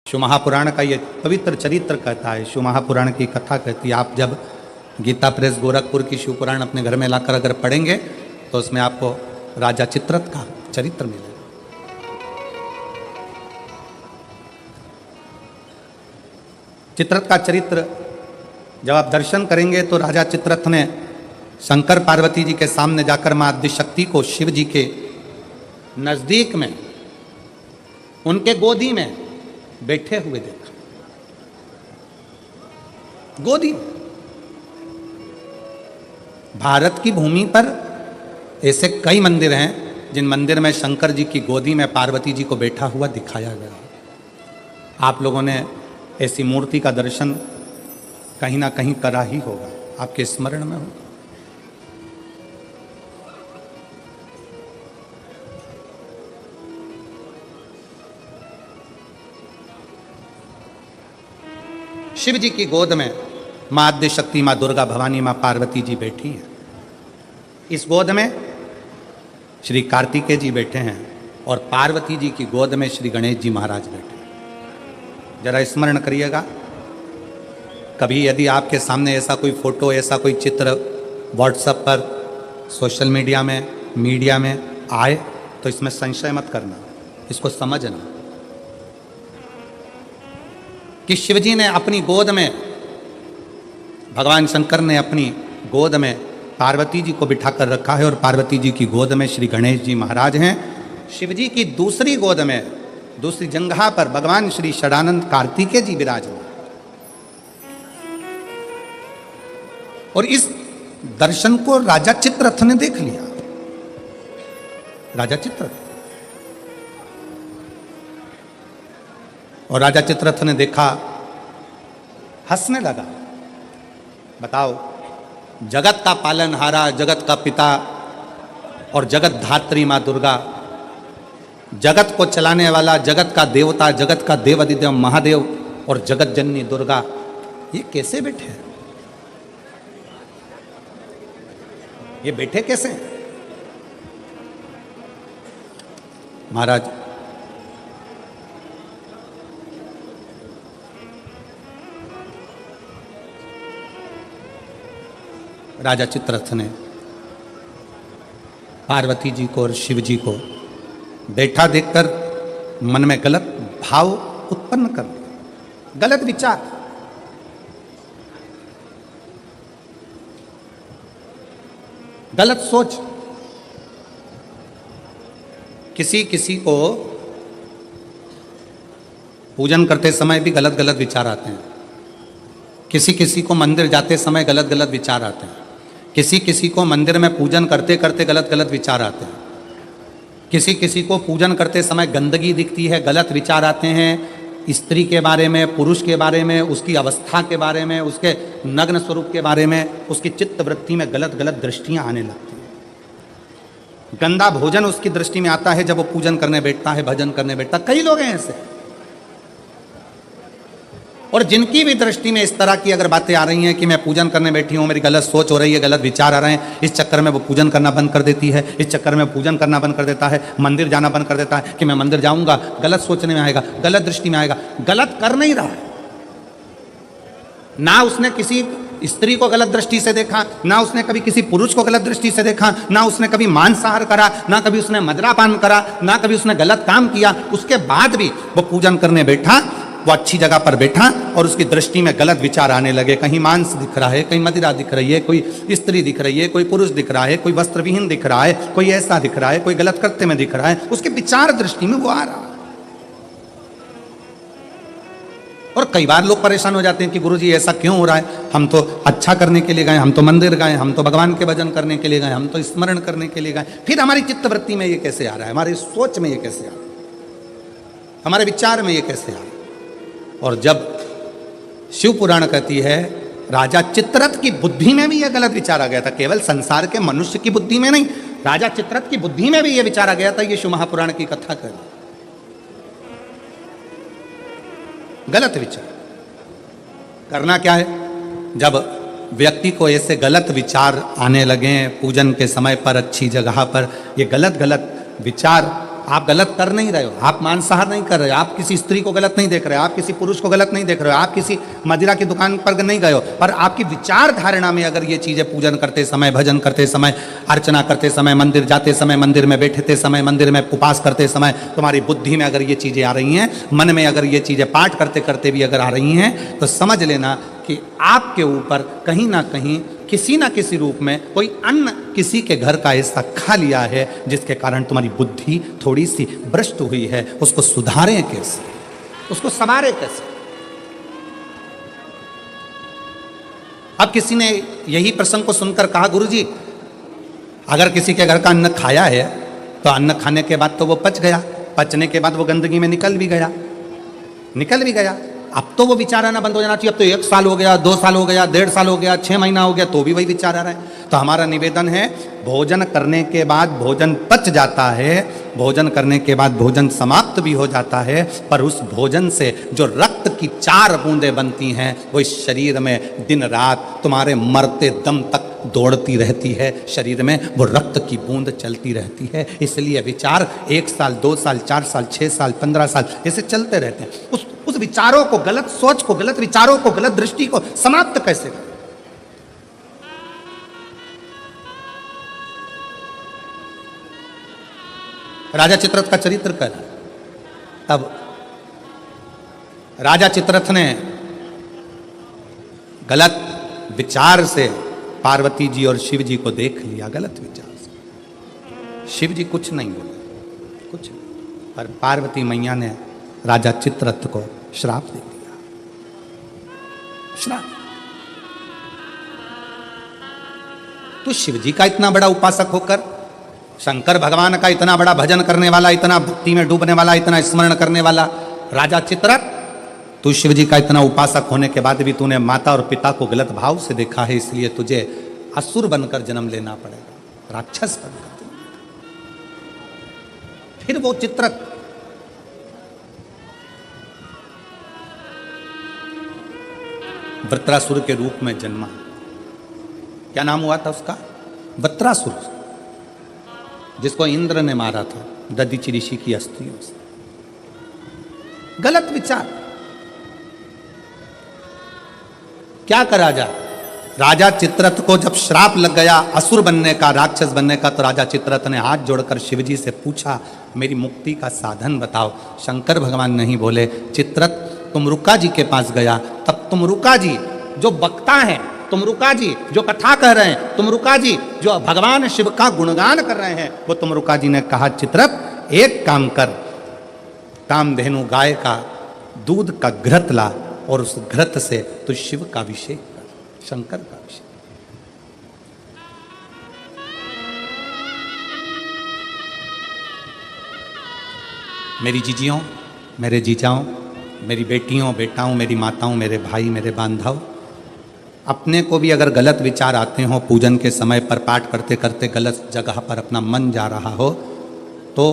शिव महापुराण का ये पवित्र चरित्र कहता है, शिव महापुराण की कथा कहती है। आप जब गीता प्रेस गोरखपुर की शिव पुराण अपने घर में लाकर अगर पढ़ेंगे तो उसमें आपको राजा चित्ररथ का चरित्र मिलेगा। चित्ररथ का चरित्र जब आप दर्शन करेंगे तो राजा चित्ररथ ने शंकर पार्वती जी के सामने जाकर मां आदिशक्ति को शिव जी के नजदीक में उनके गोदी में बैठे हुए देखा। गोदी में। भारत की भूमि पर ऐसे कई मंदिर हैं जिन मंदिर में शंकर जी की गोदी में पार्वती जी को बैठा हुआ दिखाया गया। आप लोगों ने ऐसी मूर्ति का दर्शन कहीं ना कहीं करा ही होगा, आपके स्मरण में होगा। शिव जी की गोद में मां आदिशक्ति, मां दुर्गा भवानी, मां पार्वती जी बैठी हैं। इस गोद में श्री कार्तिकेय जी बैठे हैं और पार्वती जी की गोद में श्री गणेश जी महाराज बैठे हैं। जरा स्मरण करिएगा, कभी यदि आपके सामने ऐसा कोई फोटो, ऐसा कोई चित्र व्हाट्सएप पर, सोशल मीडिया में आए तो इसमें संशय मत करना, इसको समझना कि शिवजी ने अपनी गोद में, भगवान शंकर ने अपनी गोद में पार्वती जी को बिठाकर रखा है और पार्वती जी की गोद में श्री गणेश जी महाराज हैं। शिवजी की दूसरी गोद में, दूसरी जंघा पर भगवान श्री षडानंद कार्तिकेय जी विराजमान। और इस दर्शन को राजा चित्ररथ ने देख लिया। राजा चित्ररथ और राजा चित्ररथ ने देखा, हंसने लगा। बताओ, जगत का पालनहारा, जगत का पिता और जगत धात्री मां दुर्गा, जगत को चलाने वाला, जगत का देवता, जगत का देवाधिदेव महादेव और जगत जननी दुर्गा, ये कैसे बैठे हैं? ये बैठे कैसे हैं? महाराज, राजा चित्ररथ ने पार्वती जी को और शिव जी को बैठा देखकर मन में गलत भाव उत्पन्न कर दिया, गलत विचार। गलत सोच। किसी को पूजन करते समय भी गलत गलत विचार आते हैं। किसी को मंदिर जाते समय गलत गलत विचार आते हैं। किसी को मंदिर में पूजन करते करते गलत गलत विचार आते हैं। किसी को पूजन करते समय गंदगी दिखती है, गलत विचार आते हैं। स्त्री के बारे में, पुरुष के बारे में, उसकी अवस्था के बारे में, उसके नग्न स्वरूप के बारे में, उसकी चित्त वृत्ति में गलत गलत दृष्टियां आने लगती हैं। गंदा भोजन उसकी दृष्टि में आता है जब वो पूजन करने बैठता है, भजन करने बैठता है। कई लोग हैं ऐसे। और जिनकी भी दृष्टि में इस तरह की अगर बातें आ रही हैं कि मैं पूजन करने बैठी हूँ, मेरी गलत सोच हो रही है, गलत विचार आ रहे हैं, इस चक्कर में वो पूजन करना बंद कर देती है, इस चक्कर में पूजन करना बंद कर देता है, मंदिर जाना बंद कर देता है कि मैं मंदिर जाऊंगा, गलत सोचने में आएगा, गलत दृष्टि में आएगा। गलत कर नहीं रहा है। ना उसने किसी स्त्री को गलत दृष्टि से देखा, ना उसने कभी किसी पुरुष को गलत दृष्टि से देखा, ना उसने कभी मांसाहार करा, ना कभी उसने मदिरापान करा, ना कभी उसने गलत काम किया। उसके बाद भी वो पूजन करने बैठा, वो अच्छी जगह पर बैठा और उसकी दृष्टि में गलत विचार आने लगे। कहीं मांस दिख रहा है, कहीं मदिरा दिख रही है, कोई स्त्री दिख रही है, कोई पुरुष दिख रहा है, कोई वस्त्रविहीन दिख रहा है, कोई ऐसा दिख रहा है, कोई गलत कृत्य में दिख रहा है। उसके विचार दृष्टि में वो आ रहा है। और कई बार लोग परेशान हो जाते हैं कि गुरुजी ऐसा क्यों हो रहा है? हम तो अच्छा करने के लिए गए, हम तो मंदिर गए, हम तो भगवान के भजन करने के लिए गए, हम तो स्मरण करने के लिए गए, फिर हमारी चित्तवृत्ति में ये कैसे आ रहा है? हमारी सोच में ये कैसे आ रहा है? हमारे विचार में ये कैसे आ रहा है? और जब शिव पुराण कहती है राजा चित्ररथ की बुद्धि में भी यह गलत विचार आ गया था, केवल संसार के मनुष्य की बुद्धि में नहीं, राजा चित्ररथ की बुद्धि में भी यह विचार आ गया था। ये शिव महापुराण की कथा कर गलत विचार करना क्या है? जब व्यक्ति को ऐसे गलत विचार आने लगे पूजन के समय पर, अच्छी जगह पर, ये गलत गलत विचार आप गलत कर नहीं रहे हो, आप मांसाहार नहीं कर रहे हो, आप किसी स्त्री को गलत नहीं देख रहे हो, आप किसी पुरुष को गलत नहीं देख रहे हो, आप किसी मदिरा की दुकान पर नहीं गए हो, पर आपकी विचार धारणा में अगर ये चीज़ें पूजन करते समय, भजन करते समय, अर्चना करते समय, मंदिर जाते समय, मंदिर में बैठते समय, मंदिर में उपास करते समय तुम्हारी बुद्धि में अगर ये चीज़ें आ रही हैं, मन में अगर ये चीज़ें पाठ करते करते भी अगर आ रही हैं, तो समझ लेना कि आपके ऊपर कहीं ना कहीं किसी ना किसी रूप में कोई अन्न किसी के घर का हिस्सा खा लिया है, जिसके कारण तुम्हारी बुद्धि थोड़ी सी भ्रष्ट हुई है। उसको सुधारें कैसे, उसको संवारें कैसे। अब किसी ने यही प्रसंग को सुनकर कहा, गुरुजी अगर किसी के घर का अन्न खाया है तो अन्न खाने के बाद तो वो पच गया, पचने के बाद वो गंदगी में निकल भी गया। अब तो वो विचार आना बंद हो जाना चाहिए। अब तो 1 साल हो गया, 2 साल हो गया, 1.5 साल हो गया, 6 महीना हो गया, तो भी वही विचार आ रहा है। तो हमारा निवेदन है, भोजन करने के बाद भोजन पच जाता है, भोजन करने के बाद भोजन समाप्त भी हो जाता है, पर उस भोजन से जो रक्त की 4 बूंदें बनती हैं, वो इस शरीर में दिन रात तुम्हारे मरते दम तक दौड़ती रहती है। शरीर में वो रक्त की बूंद चलती रहती है। इसलिए विचार 1 साल, 2 साल, 4 साल, 6 साल, 15 साल ऐसे चलते रहते हैं। उस विचारों को, गलत सोच को, गलत विचारों को, गलत दृष्टि को समाप्त कैसे करें? राजा चित्ररथ का चरित्र कर, तब राजा चित्ररथ ने गलत विचार से पार्वती जी और शिव जी को देख लिया। गलत विचार से शिव जी कुछ नहीं बोले, कुछ नहीं, पर पार्वती मैया ने राजा चित्ररथ को श्राप दे दिया। श्राप। तो शिव जी का इतना बड़ा उपासक होकर, शंकर भगवान का इतना बड़ा भजन करने वाला, इतना भक्ति में डूबने वाला, इतना स्मरण करने वाला राजा चित्ररथ, तू शिव जी का इतना उपासक होने के बाद भी तूने माता और पिता को गलत भाव से देखा है, इसलिए तुझे असुर बनकर जन्म लेना पड़ेगा, राक्षस बनकर। फिर वो चित्ररथ वृत्रासुर के रूप में जन्मा। क्या नाम हुआ था उसका? वृत्रासुर, जिसको इंद्र ने मारा था दधीचि ऋषि की अस्थियों से। गलत विचार। क्या करा जाए? राजा चित्ररथ को जब श्राप लग गया असुर बनने का, राक्षस बनने का, तो राजा चित्ररथ ने हाथ जोड़कर शिवजी से पूछा, मेरी मुक्ति का साधन बताओ। शंकर भगवान नहीं बोले। चित्ररथ तुमरुका जी के पास गया, तब तुमरुका जी जो वक्ता हैं, तुमरुका जी जो कथा कह रहे हैं, तुमरुका जी जो भगवान शिव का गुणगान कर रहे हैं, वो तुमरुका जी ने कहा, चित्ररथ एक काम कर, कामधेनु गाय का दूध का घृत ला और उस घृत से तू शिव का अभिषेक कर, शंकर का अभिषेक। मेरी जीजियों, मेरे जीजाओं, मेरी बेटियों, बेटाओं, मेरी माताओं, मेरे भाई, मेरे बांधव, अपने को भी अगर गलत विचार आते हो, पूजन के समय पर पाठ करते करते गलत जगह पर अपना मन जा रहा हो, तो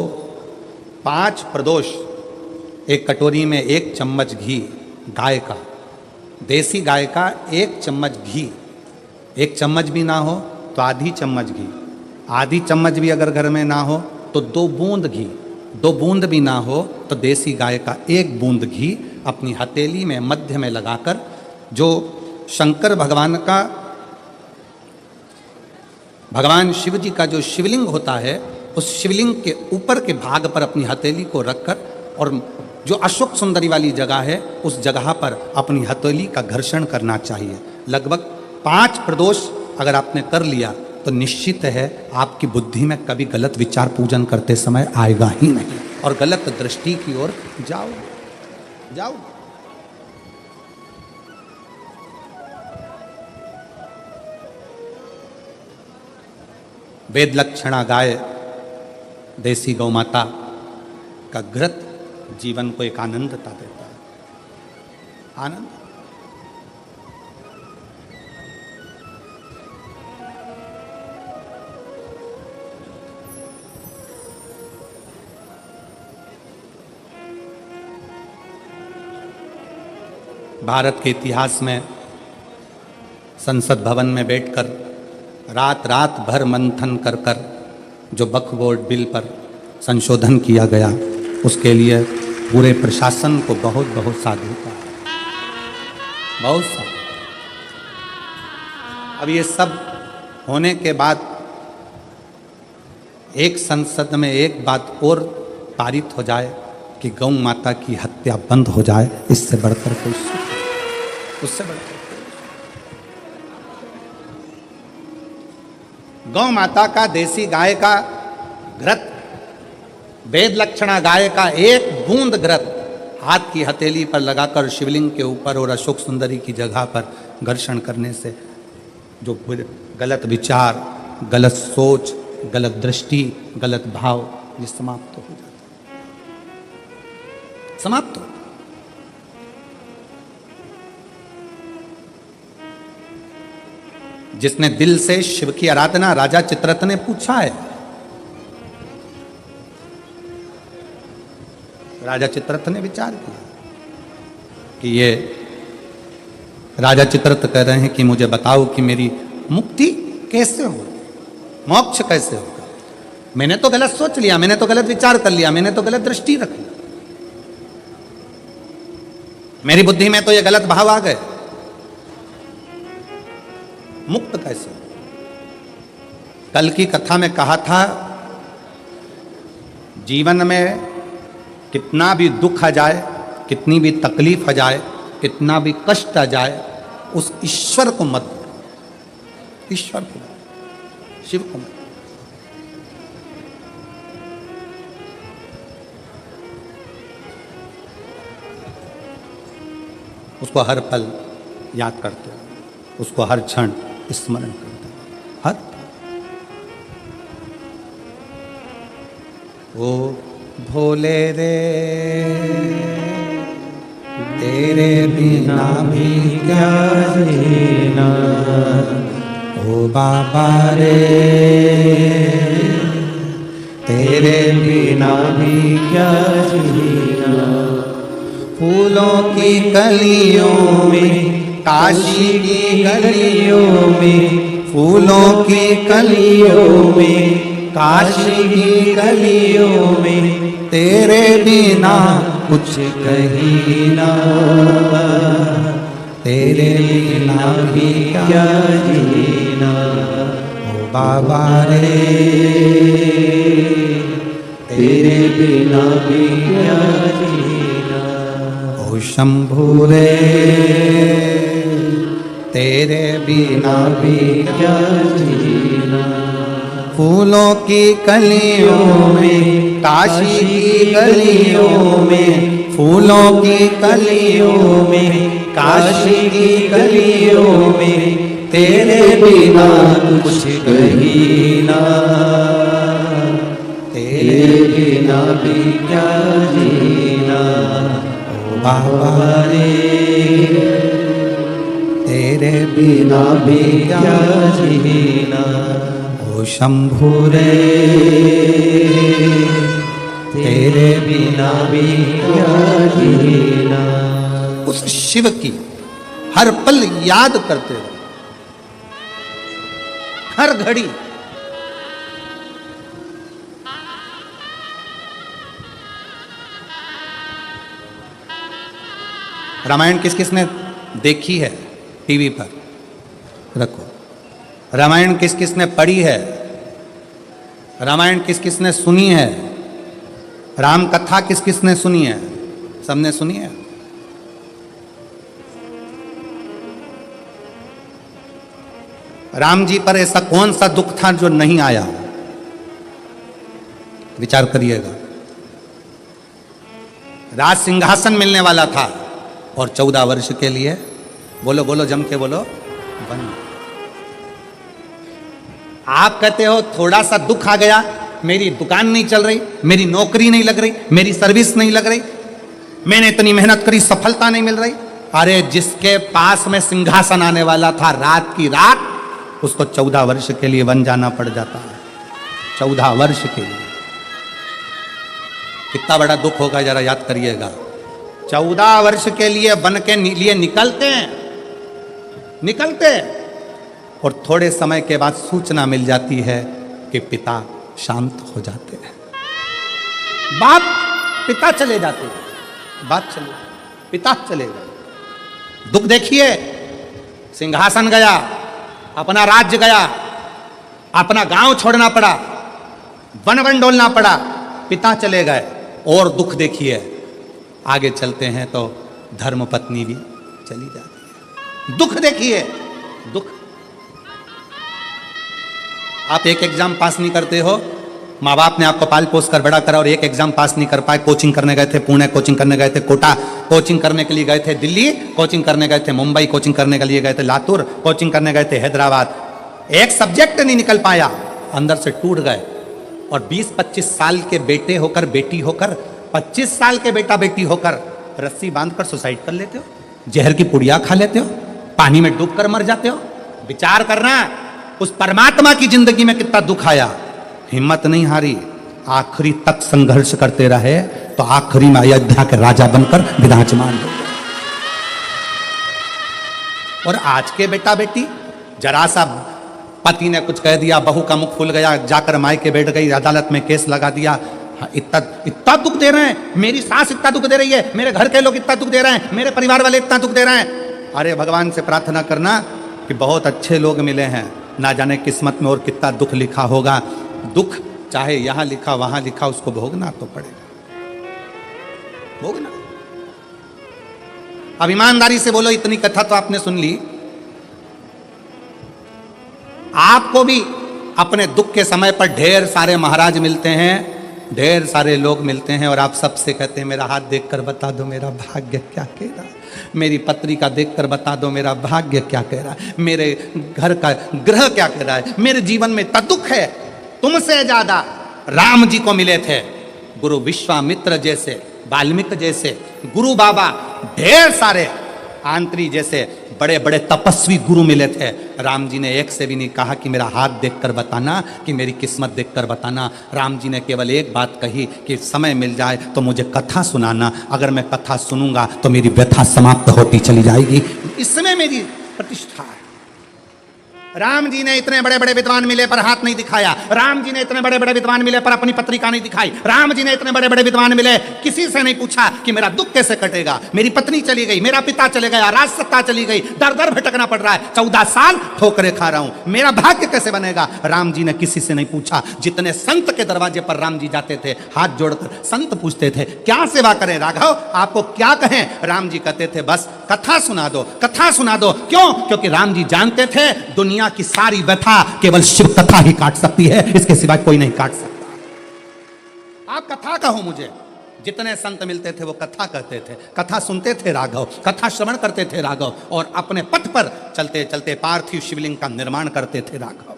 5 प्रदोष एक कटोरी में 1 चम्मच घी गाय का, देसी गाय का 1 चम्मच घी, 1 चम्मच भी ना हो तो आधी चम्मच घी, आधी चम्मच भी अगर घर में ना हो तो 2 बूंद घी, 2 बूंद भी ना हो तो देसी गाय का 1 बूंद घी अपनी हथेली में मध्य में लगाकर, जो शंकर भगवान का, भगवान शिव जी का जो शिवलिंग होता है, उस शिवलिंग के ऊपर के भाग पर अपनी हथेली को रखकर, और जो अशोक सुंदरी वाली जगह है उस जगह पर अपनी हथेली का घर्षण करना चाहिए। लगभग 5 प्रदोष अगर आपने कर लिया तो निश्चित है आपकी बुद्धि में कभी गलत विचार पूजन करते समय आएगा ही नहीं, और गलत दृष्टि की ओर जाओ। वेद लक्षणा गाय, देसी गौ माता का घृत जीवन को एक आनंदता देता है। आनंद। भारत के इतिहास में संसद भवन में बैठकर रात रात भर मंथन कर कर जो वक्फ बोर्ड बिल पर संशोधन किया गया, उसके लिए पूरे प्रशासन को बहुत बहुत साधुता, बहुत साधु। अब ये सब होने के बाद एक संसद में एक बात और पारित हो जाए कि गौ माता की हत्या बंद हो जाए, इससे बढ़कर कोई सुख, उससे बढ़कर गौ माता का, देसी गाय का घृत, वेद लक्षणा गाय का एक बूंद घृत हाथ की हथेली पर लगाकर शिवलिंग के ऊपर और अशोक सुंदरी की जगह पर घर्षण करने से जो गलत विचार, गलत सोच, गलत दृष्टि, गलत भाव, ये समाप्त हो जाता है, समाप्त हो। जिसने दिल से शिव की आराधना, राजा चित्ररथ ने पूछा है, राजा चित्ररथ ने विचार किया कि ये राजा चित्ररथ कह रहे हैं कि मुझे बताओ कि मेरी मुक्ति कैसे होगी, मोक्ष कैसे होगा। मैंने तो गलत सोच लिया, मैंने तो गलत विचार कर लिया, मैंने तो गलत दृष्टि रख ली, मेरी बुद्धि में तो ये गलत भाव आ गए, मुक्त कैसे। कल की कथा में कहा था, जीवन में कितना भी दुख आ जाए, कितनी भी तकलीफ आ जाए, कितना भी कष्ट आ जाए, उस ईश्वर को मत, ईश्वर को, शिव को मत। उसको हर पल याद करते हो, उसको हर क्षण स्मरण करते हो, हर ओ भोले रे तेरे बिना भी क्या जीना, ओ बाबा रे तेरे बिना भी क्या जीना। फूलों की कलियों में, काशी की गलियों में, फूलों की कलियों में, काशी की गलियों में, तेरे बिना कुछ कहीं ना, तेरे बिना भी क्या जीना, ओ बाबा रे तेरे बिना भी क्या जीना, ओ शंभू रे तेरे बिना भी क्या जीना। फूलों की कलियों में, काशी की गलियों में, फूलों की कलियों में, काशी की गलियों में, तेरे बिना कुछ कहीं ना, तेरे बिना भी क्या जीना, ओ बाबा रे तेरे बिना भी क्या जीना, ओ शंभू रे तेरे बिना भी क्या जीना। उस शिव की हर पल याद करते रहो, हर घड़ी। रामायण किस किस ने देखी है टीवी पर, रखो। रामायण किस किस ने पढ़ी है, रामायण किस किस ने सुनी है, राम कथा किस किस ने सुनी है, सबने सुनी है। राम जी पर ऐसा कौन सा दुख था जो नहीं आया, विचार करिएगा। राज सिंहासन मिलने वाला था और 14 वर्ष के लिए, बोलो बोलो जम के बोलो, बन। आप कहते हो थोड़ा सा दुख आ गया, मेरी दुकान नहीं चल रही, मेरी नौकरी नहीं लग रही, मेरी सर्विस नहीं लग रही, मैंने इतनी मेहनत करी सफलता नहीं मिल रही। अरे जिसके पास में सिंहासन आने वाला था रात की रात, उसको 14 वर्ष के लिए वन जाना पड़ जाता है। 14 वर्ष के लिए कितना बड़ा दुख होगा, जरा याद करिएगा। 14 वर्ष के लिए वन के लिए निकलते और थोड़े समय के बाद सूचना मिल जाती है कि पिता शांत हो जाते हैं। बाप पिता चले जाते हैं, बाप चले, पिता चले गए। दुख देखिए, सिंहासन गया, अपना राज्य गया, अपना गांव छोड़ना पड़ा, वन वन डोलना पड़ा, पिता चले गए। और दुख देखिए, आगे चलते हैं तो धर्म पत्नी भी चली जाती है। दुख देखिए, दुख। आप एक एग्जाम पास नहीं करते हो, माँ बाप ने आपको पाल पोस कर बड़ा करा और एक एग्जाम पास नहीं कर पाए, कोचिंग करने गए थे पुणे, कोचिंग करने गए थे कोटा, कोचिंग करने के लिए गए थे दिल्ली, कोचिंग करने गए थे मुंबई, कोचिंग करने के लिए गए थे लातूर, कोचिंग करने गए थे हैदराबाद। एक सब्जेक्ट नहीं निकल पाया, अंदर से टूट गए। और 20-25 साल के बेटे होकर, बेटी होकर, 25 साल के बेटा बेटी होकर रस्सी बांधकर सुसाइड कर लेते हो, जहर की पुड़िया खा लेते हो, पानी में डूब कर मर जाते हो। विचार करना, उस परमात्मा की जिंदगी में कितना दुख आया, हिम्मत नहीं हारी, आखिरी तक संघर्ष करते रहे तो आखिरी में अयोध्या के राजा बनकर विराजमान हो गए। और आज के बेटा बेटी, जरा सा पति ने कुछ कह दिया, बहू का मुख खुल गया, जाकर मायके बैठ गई, अदालत में केस लगा दिया। इतना दुख दे रहे हैं, मेरी सास इतना दुख दे रही है, मेरे घर के लोग इतना दुख दे रहे हैं, मेरे परिवार वाले इतना दुख दे रहे हैं। अरे भगवान से प्रार्थना करना कि बहुत अच्छे लोग मिले हैं, ना जाने किस्मत में और कितना दुख लिखा होगा। दुख चाहे यहां लिखा वहां लिखा, उसको भोगना तो पड़ेगा, भोगना। अब ईमानदारी से बोलो, इतनी कथा तो आपने सुन ली, आपको भी अपने दुख के समय पर ढेर सारे महाराज मिलते हैं, ढेर सारे लोग मिलते हैं और आप सबसे कहते हैं मेरा हाथ देखकर बता दो मेरा भाग्य क्या कह रहा है, मेरी पत्री का देखकर बता दो मेरा भाग्य क्या कह रहा है, मेरे घर का ग्रह क्या कह रहा है, मेरे जीवन में इतना दुख है। तुमसे ज्यादा राम जी को मिले थे गुरु विश्वामित्र जैसे, वाल्मीकि जैसे, गुरु बाबा, ढेर सारे आंत्री जैसे बड़े बड़े तपस्वी गुरु मिले थे। राम जी ने एक से भी नहीं कहा कि मेरा हाथ देखकर बताना, कि मेरी किस्मत देखकर बताना। राम जी ने केवल एक बात कही कि समय मिल जाए तो मुझे कथा सुनाना, अगर मैं कथा सुनूंगा तो मेरी व्यथा समाप्त होती चली जाएगी, इसमें मेरी प्रतिष्ठा है। राम जी ने इतने बड़े बड़े विद्वान मिले पर हाथ नहीं दिखाया, राम जी ने इतने बड़े बड़े विद्वान मिले पर अपनी पत्रिका नहीं दिखाई, राम जी ने इतने बड़े बड़े विद्वान मिले, किसी से नहीं पूछा कि मेरा दुख कैसे कटेगा, मेरी पत्नी चली गई, मेरा पिता चले गया, राज सत्ता चली गई, दर दर भटकना पड़ रहा है, 14 साल ठोकरे खा रहा हूं, मेरा भाग्य कैसे बनेगा। राम जी ने किसी से नहीं पूछा। जितने संत के दरवाजे पर राम जी जाते थे, हाथ जोड़कर संत पूछते थे क्या सेवा करें राघव, आपको क्या कहें। राम जी कहते थे बस कथा सुना दो, कथा सुना दो। क्यों? क्योंकि राम जी जानते थे दुनिया की सारी व्यथा केवल शिव कथा ही काट सकती है, इसके सिवाय कोई नहीं काट सकता। आप कथा कहो मुझे। जितने संत मिलते थे वो कथा कहते थे, कथा सुनते थे राघव, कथा श्रवण करते थे राघव, और अपने पथ पर चलते चलते पार्थिव शिवलिंग का निर्माण करते थे राघव।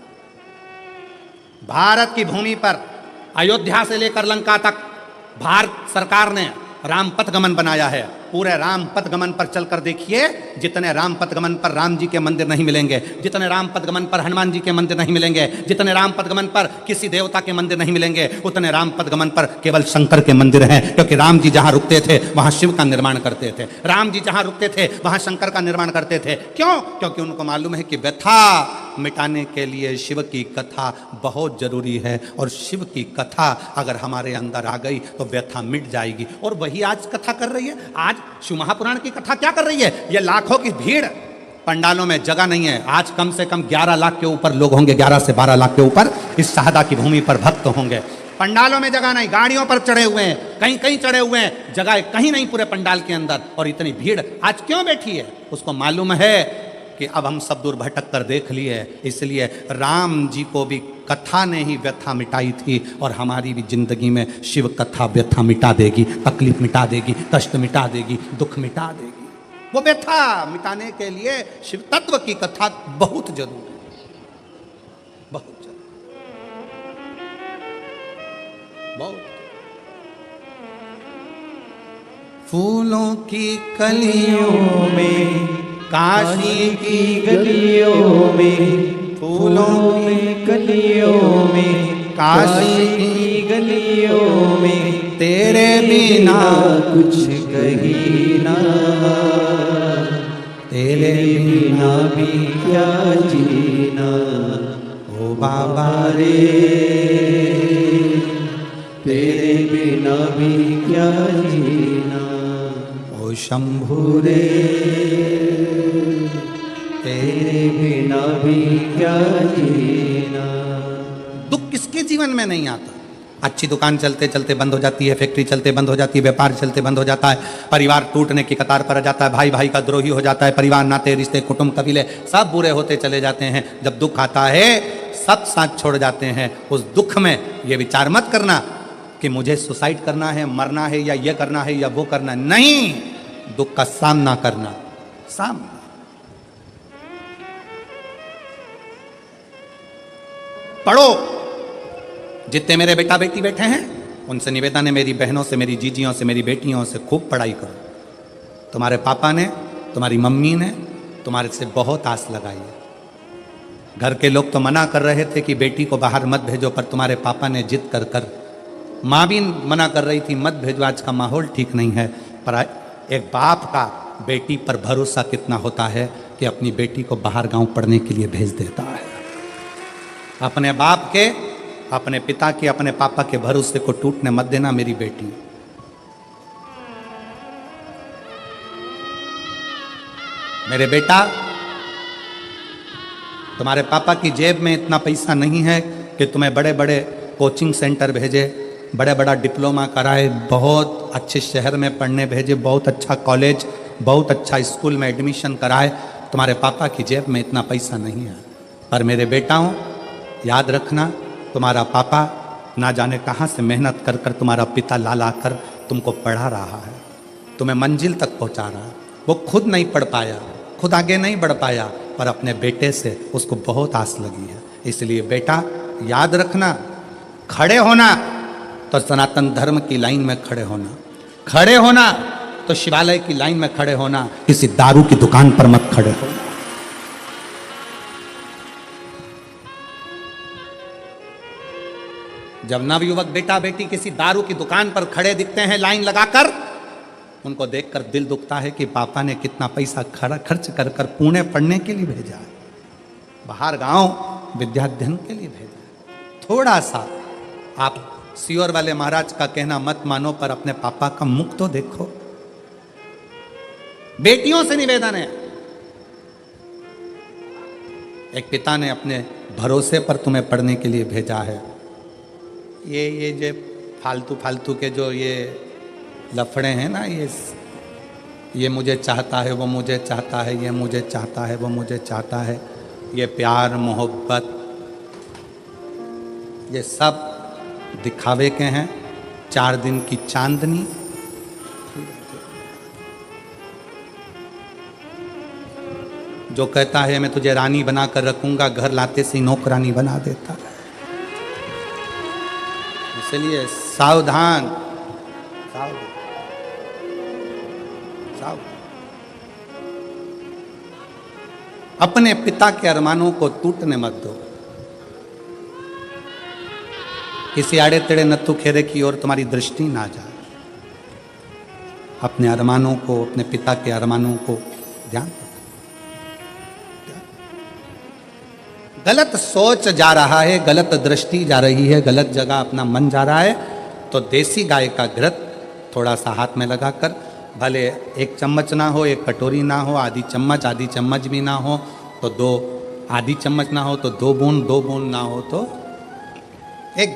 भारत की भूमि पर अयोध्या से लेकर लंका तक भारत सरकार ने राम पथ गमन बनाया है। पूरे राम पथ गमन पर चलकर देखिए, जितने राम पथ गमन पर राम जी के मंदिर नहीं मिलेंगे, जितने राम पथ गमन पर हनुमान जी के मंदिर नहीं मिलेंगे, जितने राम पथ गमन पर किसी देवता के मंदिर नहीं मिलेंगे, उतने राम पथ गमन पर केवल शंकर के मंदिर हैं। क्योंकि राम जी जहां रुकते थे वहां शिव का निर्माण करते थे, राम जी जहां रुकते थे वहां शंकर का निर्माण करते थे। क्यों? क्योंकि उनको मालूम है कि व्यथा मिटाने के लिए शिव की कथा बहुत जरूरी है, और शिव की कथा अगर हमारे अंदर आ गई तो व्यथा मिट जाएगी। और वही आज कथा कर रही है। आज शिव महापुराण की कथा क्या कर रही है? ये लाखों की भीड़, पंडालों में जगह नहीं है। आज कम से कम 11 लाख के ऊपर लोग होंगे, 11 से 12 लाख के ऊपर इस शाहदा की भूमि पर भक्त होंगे। पंडालों में जगह नहीं, गाड़ियों पर चढ़े हुए हैं, कहीं कहीं चढ़े हुए हैं, जगह कहीं नहीं पूरे पंडाल के अंदर। और इतनी भीड़ आज क्यों बैठी है? उसको मालूम है कि अब हम सब दूर भटक कर देख लिए, इसलिए राम जी को भी कथा ने ही व्यथा मिटाई थी, और हमारी भी जिंदगी में शिव कथा व्यथा मिटा देगी, तकलीफ मिटा देगी, कष्ट मिटा देगी, दुख मिटा देगी। वो व्यथा मिटाने के लिए शिव तत्व की कथा बहुत जरूरी है, बहुत जरूरी, बहुत। फूलों की कलियों में, काशी की गलियों में, फूलों की कलियों में, काशी की गलियों में, तेरे बिना कुछ कहीं ना, तेरे बिना भी क्या जीना, ओ बाबा रे, तेरे बिना बिना भी क्या जीना, ओ शंभु रे तेरे बिना भी क्या जीना। दुख किसके जीवन में नहीं आता? अच्छी दुकान चलते चलते बंद हो जाती है, फैक्ट्री चलते बंद हो जाती है, व्यापार चलते बंद हो जाता है, परिवार टूटने की कतार पर आ जाता है, भाई भाई का द्रोही हो जाता है, परिवार नाते रिश्ते कुटुंब कबीले सब बुरे होते चले जाते हैं। जब दुख आता है सब साथ छोड़ जाते हैं। उस दुख में ये विचार मत करना कि मुझे सुसाइड करना है, मरना है, या ये करना है या वो करना है। नहीं, दुख का सामना करना। सामना पढ़ो। जितने मेरे बेटा बेटी बैठे हैं उनसे निवेदन है, मेरी बहनों से, मेरी जीजियों से, मेरी बेटियों से खूब पढ़ाई करो। तुम्हारे पापा ने, तुम्हारी मम्मी ने तुम्हारे से बहुत आस लगाई है। घर के लोग तो मना कर रहे थे कि बेटी को बाहर मत भेजो, पर तुम्हारे पापा ने जिद कर कर, माँ भी मना कर रही थी मत भेजो, आज का माहौल ठीक नहीं है। पर एक बाप का बेटी पर भरोसा कितना होता है कि अपनी बेटी को बाहर गांव पढ़ने के लिए भेज देता है। अपने बाप के, अपने पिता के, अपने पापा के भरोसे को टूटने मत देना मेरी बेटी। मेरे बेटा, तुम्हारे पापा की जेब में इतना पैसा नहीं है कि तुम्हें बड़े बड़े कोचिंग सेंटर भेजे, बड़े बड़ा डिप्लोमा कराए, बहुत अच्छे शहर में पढ़ने भेजे, बहुत अच्छा कॉलेज, बहुत अच्छा स्कूल में एडमिशन कराए। तुम्हारे पापा की जेब में इतना पैसा नहीं है। पर मेरे बेटाओं, याद रखना, तुम्हारा पापा ना जाने कहाँ से मेहनत कर कर तुम्हारा पिता ला ला कर तुमको पढ़ा रहा है, तुम्हें मंजिल तक पहुँचा रहा है। वो खुद नहीं पढ़ पाया, खुद आगे नहीं बढ़ पाया, पर अपने बेटे से उसको बहुत आस लगी है। इसलिए बेटा याद रखना, खड़े होना तो सनातन धर्म की लाइन में खड़े होना, खड़े होना तो शिवालय की लाइन में खड़े होना, किसी दारू की दुकान पर मत खड़े होना। जब नवयुवक बेटा बेटी किसी दारू की दुकान पर खड़े दिखते हैं लाइन लगाकर, उनको देखकर दिल दुखता है कि पापा ने कितना पैसा खर्च कर कर पुणे पढ़ने के लिए भेजा, बाहर गांव विद्याध्ययन के लिए भेजा। थोड़ा सा आप सियोर वाले महाराज का कहना मत मानो, पर अपने पापा का मुख तो देखो। बेटियों से निवेदन है, एक पिता ने अपने भरोसे पर तुम्हें पढ़ने के लिए भेजा है। ये जो फालतू के जो ये लफड़े हैं ना, ये मुझे चाहता है, वो मुझे चाहता है, ये मुझे चाहता है, वो मुझे चाहता है, ये प्यार मोहब्बत, ये सब दिखावे के हैं, 4 दिन की चांदनी। जो कहता है मैं तुझे रानी बनाकर रखूंगा, घर लाते से नौकरानी बना देता है। इसलिए सावधान, सावधान, सावधान। अपने पिता के अरमानों को टूटने मत दो। किसी आड़े तेड़े नत्थु खेरे की ओर तुम्हारी दृष्टि ना जाए। अपने अरमानों को, अपने पिता के अरमानों को ध्यान रखो। गलत सोच जा रहा है, गलत दृष्टि जा रही है, गलत जगह अपना मन जा रहा है, तो देसी गाय का घृत थोड़ा सा हाथ में लगाकर, भले 1 चम्मच ना हो, 1 कटोरी ना हो, आधी चम्मच भी ना हो तो 2, आधी चम्मच ना हो तो 2 बूंद, 2 बूंद ना हो तो 1।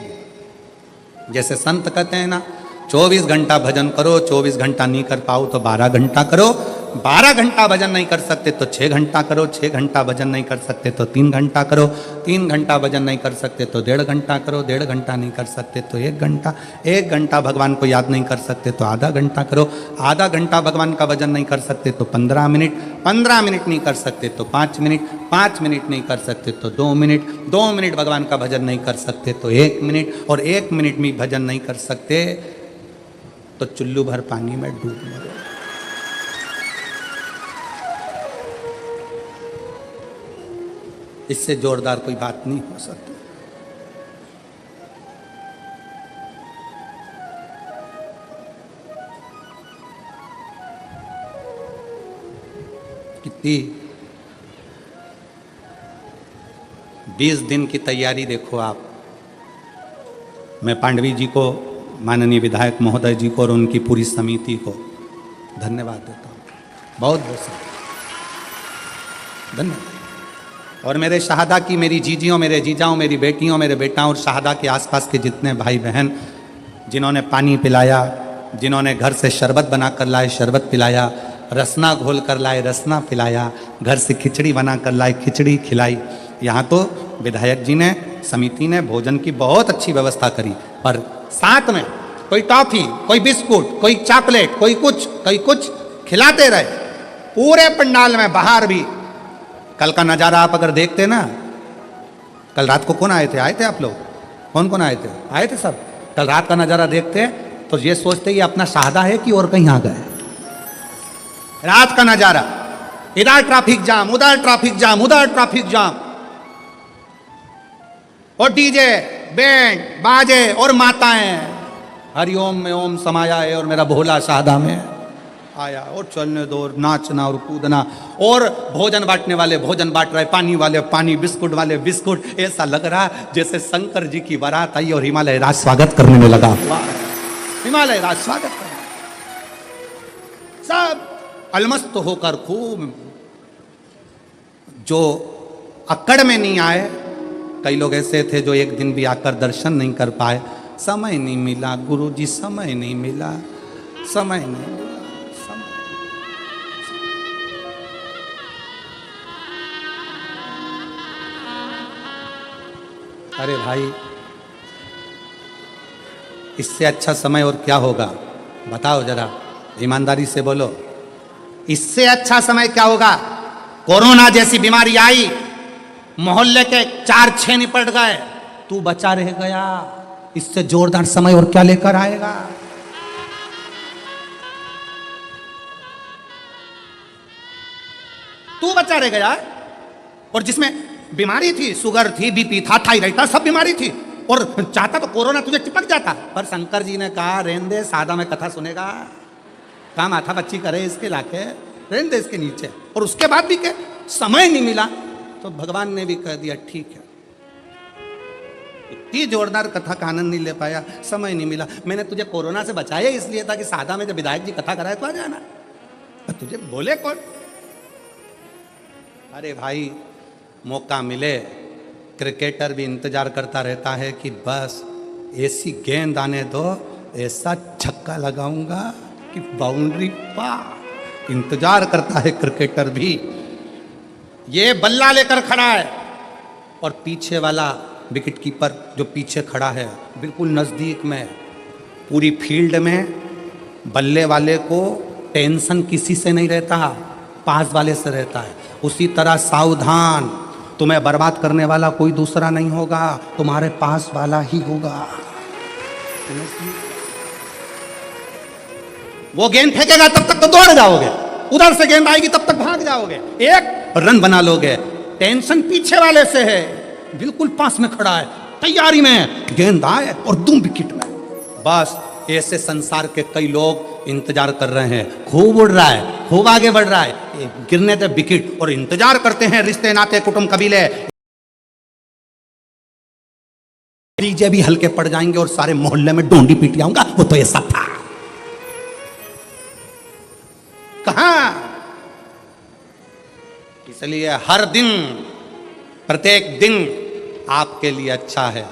जैसे संत कहते हैं ना, 24 घंटा भजन करो, 24 घंटा नहीं कर पाओ तो 12 घंटा करो, 12 घंटा भजन नहीं कर सकते तो 6 घंटा करो, 6 घंटा भजन नहीं कर सकते तो 3 घंटा करो, 3 घंटा भजन नहीं कर सकते तो 1.5 घंटा करो, 1.5 घंटा नहीं कर सकते तो 1 घंटा, 1 घंटा भगवान को याद नहीं कर सकते तो आधा घंटा करो, आधा घंटा भगवान का भजन नहीं कर सकते तो 15 मिनट, 15 मिनट नहीं कर सकते तो 5 मिनट, 5 मिनट नहीं कर सकते तो 2 मिनट, 2 मिनट भगवान का भजन नहीं कर सकते तो 1 मिनट, और 1 मिनट में भजन नहीं कर सकते तो चुल्लू भर पानी में डूब मरो। इससे जोरदार कोई बात नहीं हो सकती। कितनी 20 दिन की तैयारी देखो आप। मैं पांडवी जी को माननीय विधायक महोदय जी को और उनकी पूरी समिति को धन्यवाद देता हूँ, बहुत बहुत धन्यवाद। और मेरे शहादा की मेरी जीजियों, मेरे जीजाओं, मेरी बेटियों, मेरे बेटाओं और शहादा के आसपास के जितने भाई बहन जिन्होंने पानी पिलाया, जिन्होंने घर से शरबत बना कर लाए शरबत पिलाया, रसना घोल कर लाए रसना पिलाया, घर से खिचड़ी बना कर लाए खिचड़ी खिलाई। यहाँ तो विधायक जी ने, समिति ने भोजन की बहुत अच्छी व्यवस्था करी, पर साथ में कोई टॉफी, कोई बिस्कुट, कोई चॉकलेट, कोई कुछ खिलाते रहे पूरे पंडाल में, बाहर भी। कल का नज़ारा आप अगर देखते ना, कल रात को कौन आए थे? आए थे आप लोग? कौन कौन आए थे? आए थे सब। कल रात का नज़ारा देखते तो ये सोचते ये अपना शहादा है कि और कहीं आ गए। रात का नज़ारा, इधर ट्रैफिक जाम, उधर ट्रैफिक जाम, उधर ट्रैफिक जाम, और डीजे बैंड बाजे और माताएं हरिओम में ओम समाया है और मेरा भोला शहादा में आया, और चलने दो और नाचना और कूदना, और भोजन बांटने वाले भोजन बांट रहे, पानी वाले पानी, बिस्कुट वाले बिस्कुट। ऐसा लग रहा जैसे शंकर जी की बारात आई और हिमालय राज स्वागत करने में लगा। हिमालय राज स्वागत करने, सब अलमस्त होकर खूब। जो अक्कड़ में नहीं आए, कई लोग ऐसे थे जो एक दिन भी आकर दर्शन नहीं कर पाए। समय नहीं मिला गुरुजी, समय नहीं मिला, समय नहीं मिला, समय। अरे भाई, इससे अच्छा समय और क्या होगा? बताओ जरा, ईमानदारी से बोलो, इससे अच्छा समय क्या होगा? कोरोना जैसी बीमारी आई, मोहल्ले के 4-6 निपट गए, तू बचा रह गया। इससे जोरदार समय और क्या लेकर आएगा? तू बचा रह गया, और जिसमें बीमारी थी, शुगर थी, बीपी था, थायराइड था, सब बीमारी थी, और चाहता तो कोरोना तुझे चिपक जाता। पर शंकर जी ने कहा रहने दे, सादा में कथा सुनेगा, काम माथा बच्ची करे इसके लाके, रहने दे इसके नीचे। और उसके बाद भी के समय नहीं मिला, तो भगवान ने भी कह दिया ठीक है। इतनी जोरदार कथा का आनंद नहीं ले पाया, समय नहीं मिला। मैंने तुझे कोरोना से बचाया इसलिए था कि सादा में जब विधायक जी कथा कराए तो आ जाना, पर तुझे बोले कौन? अरे भाई, मौका मिले, क्रिकेटर भी इंतजार करता रहता है कि बस ऐसी गेंद आने दो, ऐसा छक्का लगाऊंगा कि बाउंड्री पार। इंतजार करता है क्रिकेटर भी। ये बल्ला लेकर खड़ा है, और पीछे वाला विकेट कीपर जो पीछे खड़ा है बिल्कुल नज़दीक में, पूरी फील्ड में बल्ले वाले को टेंशन किसी से नहीं रहता, पास वाले से रहता है। उसी तरह सावधान, तुम्हें बर्बाद करने वाला कोई दूसरा नहीं होगा, तुम्हारे पास वाला ही होगा। वो गेंद फेंकेगा तब तक तो दौड़ जाओगे, उधर से गेंद आएगी तब तक भाग जाओगे, एक रन बना लोगे। टेंशन पीछे वाले से है, बिल्कुल पास में खड़ा है, तैयारी में, गेंद आए और तुम विकेट में। बस ऐसे संसार के कई लोग इंतजार कर रहे हैं। खूब उड़ रहा है, खूब आगे बढ़ रहा है, गिरने तक विकेट, और इंतजार करते हैं रिश्ते नाते कुटुंब कबीले। डीजे भी हल्के पड़ जाएंगे और सारे मोहल्ले में डोंडी पीट आऊंगा, वो तो ऐसा था। कहां? इसलिए हर दिन, प्रत्येक दिन आपके लिए अच्छा है।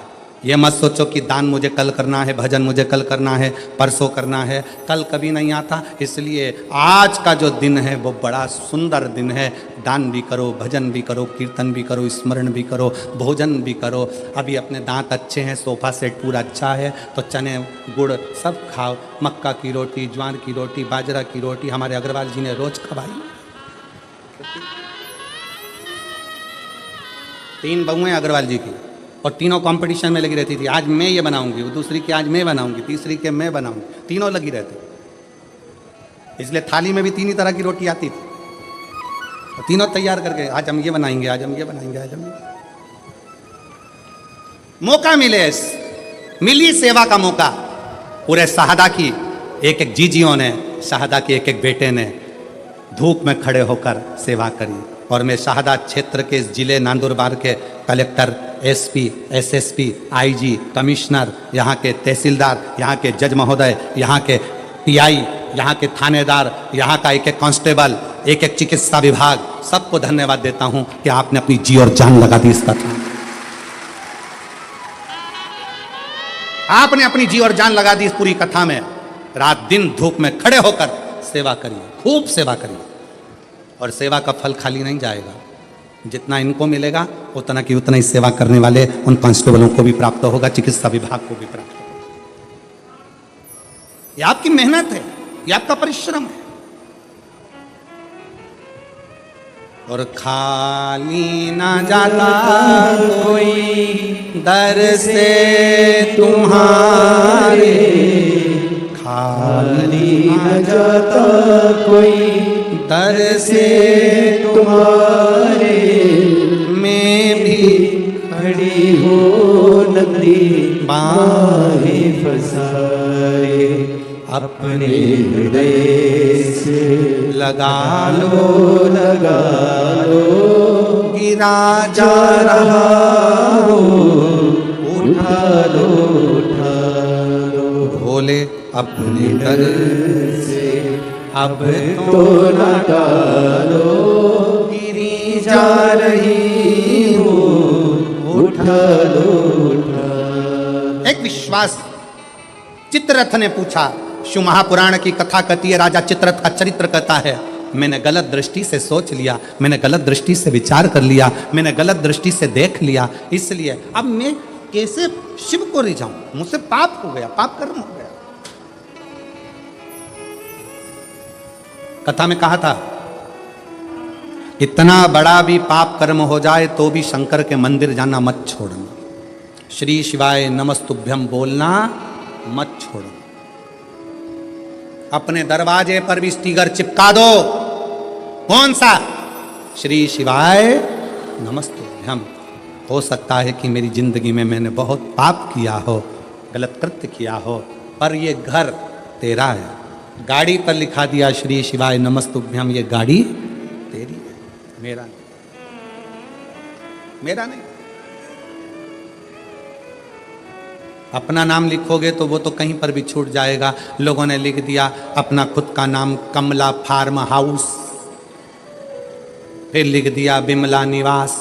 ये मत सोचो कि दान मुझे कल करना है, भजन मुझे कल करना है, परसों करना है, कल कभी नहीं आता। इसलिए आज का जो दिन है वो बड़ा सुंदर दिन है। दान भी करो, भजन भी करो, कीर्तन भी करो, स्मरण भी करो, भोजन भी करो। अभी अपने दांत अच्छे हैं, सोफा सेट पूरा अच्छा है, तो चने गुड़ सब खाओ, मक्का की रोटी, ज्वार की रोटी, बाजरा की रोटी हमारे अग्रवाल जी ने रोज खवाई। 3 बहुएं अग्रवाल जी की, और तीनों कंपटीशन में लगी रहती थी। आज मैं ये बनाऊंगी, वो दूसरी की आज मैं बनाऊंगी, तीसरी के मैं बनाऊंगी, तीनों लगी रहती। इसलिए थाली में भी 3 ही तरह की रोटी आती थी, और तीनों तैयार करके आज हम ये बनाएंगे, आज हम ये बनाएंगे, आज हम ये। मौका मिले, मिली सेवा का मौका। पूरे शहादा की एक एक जीजियों ने, शहादा के एक एक बेटे ने धूप में खड़े होकर सेवा करी। और मैं शाहदाद क्षेत्र के इस जिले नंदुरबार के collector, SP, SSP, IG, commissioner, यहाँ के तहसीलदार, यहाँ के जज महोदय, यहाँ के पीआई, यहाँ के थानेदार, यहाँ का एक एक कांस्टेबल, एक एक चिकित्सा विभाग, सबको धन्यवाद देता हूँ कि आपने अपनी जी और जान लगा दी इस कथा में। आपने अपनी जी और जान लगा दी इस पूरी कथा में। रात दिन धूप में खड़े होकर सेवा करिए, खूब सेवा करिए, और सेवा का फल खाली नहीं जाएगा। जितना इनको मिलेगा उतना की उतना ही सेवा करने वाले उन कांस्टेबलों को भी प्राप्त होगा, चिकित्सा विभाग को भी प्राप्त होगा। ये आपकी मेहनत है, ये आपका परिश्रम है। और खाली ना जाता कोई दर से तुम्हारे, खाली न जाता कोई दर से तुम्हारे, मैं भी खड़ी हो नदी बाहें फसाए, अपने हृदय से लगा लो, लगा लो, गिरा जा रहा हो, उठा लो, उठा लो, भोले अपने दर से अब तो न टालो, गिरी जा रही हो, उठा लो, उठा। एक विश्वास चित्ररथ ने पूछा, शिव महापुराण की कथा कहती है, राजा चित्ररथ का चरित्र कहता है, मैंने गलत दृष्टि से सोच लिया, मैंने गलत दृष्टि से विचार कर लिया, मैंने गलत दृष्टि से देख लिया, इसलिए अब मैं कैसे शिव को रिझाऊं, मुझसे पाप हो गया, पाप कर्म हो गया। कथा में कहा था, इतना बड़ा भी पाप कर्म हो जाए तो भी शंकर के मंदिर जाना मत छोड़ना, श्री शिवाय नमस्तुभ्यम बोलना मत छोड़ो, अपने दरवाजे पर भी स्टिकर चिपका दो। कौन सा? श्री शिवाय नमस्तुभ्यम। हो सकता है कि मेरी जिंदगी में मैंने बहुत पाप किया हो, गलत कृत्य किया हो, पर ये घर तेरा है, गाड़ी पर लिखा दिया श्री शिवाय नमस्तुभ्यम, ये गाड़ी तेरी है, मेरा नहीं, मेरा नहीं। अपना नाम लिखोगे तो वो तो कहीं पर भी छूट जाएगा। लोगों ने लिख दिया अपना खुद का नाम कमला फार्म हाउस, फिर लिख दिया बिमला निवास,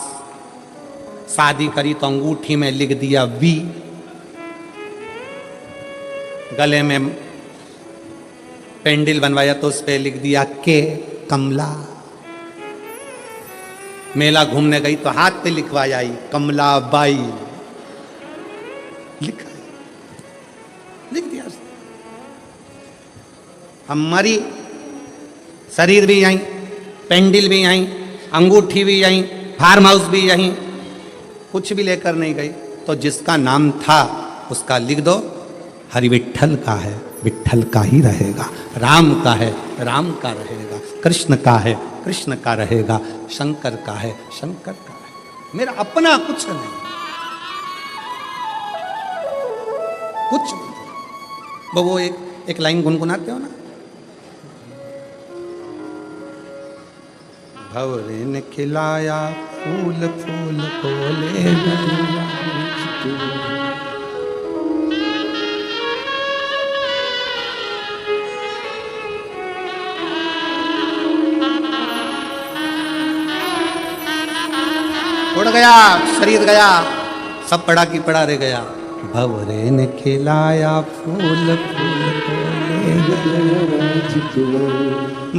शादी करी तो अंगूठी में लिख दिया वी, गले में पेंडिल बनवाया तो उस पर लिख दिया के कमला, मेला घूमने गई तो हाथ पे लिखवाया कमला बाई, लिखा लिख दिया। हमारी शरीर भी यहीं, पेंडिल भी यहीं, अंगूठी भी यहीं, फार्म हाउस भी यहीं, कुछ भी लेकर नहीं गई। तो जिसका नाम था उसका लिख दो, हरि विट्ठल का है, विट्ठल का ही रहेगा, राम का है, राम का रहेगा, कृष्ण का है, कृष्ण का रहेगा, शंकर का है, शंकर का है। मेरा अपना कुछ नहीं, कुछ नहीं। वो एक लाइन गुनगुनाते हो ना, भंवरे ने खिलाया फूल फूल को ले गया, उड़ गया, शरीर गया, सब पड़ा की पड़ा रह गया। भंवरे ने खिलाया फूल फूल को ले गया,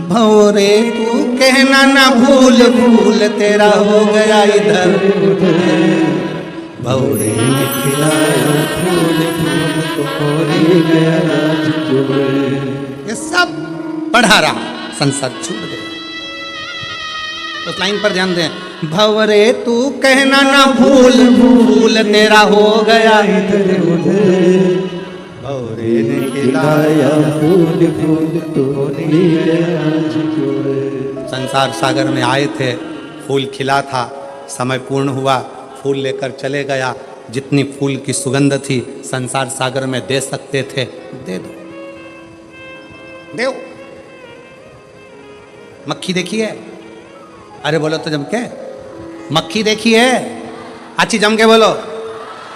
भंवरे तू कहना ना भूल भूल तेरा हो गया इधर, भंवरे ने खिलाया फूल फूल को ले गया। ये सब पढ़ा रहा, संसार छूट गया। उस लाइन पर ध्यान दें, भंवरे तू कहना ना भूल भूल तेरा हो गया इधर उधर, भंवरे ने खिलाया फूल फूल तो ले गया। संसार सागर में आए थे, फूल खिला था, समय पूर्ण हुआ, फूल लेकर चले गया। जितनी फूल की सुगंध थी संसार सागर में दे सकते थे, दे दो, दो। मक्खी देखिए, अरे बोलो तो जम के, मक्खी देखी है? अच्छी जम के बोलो,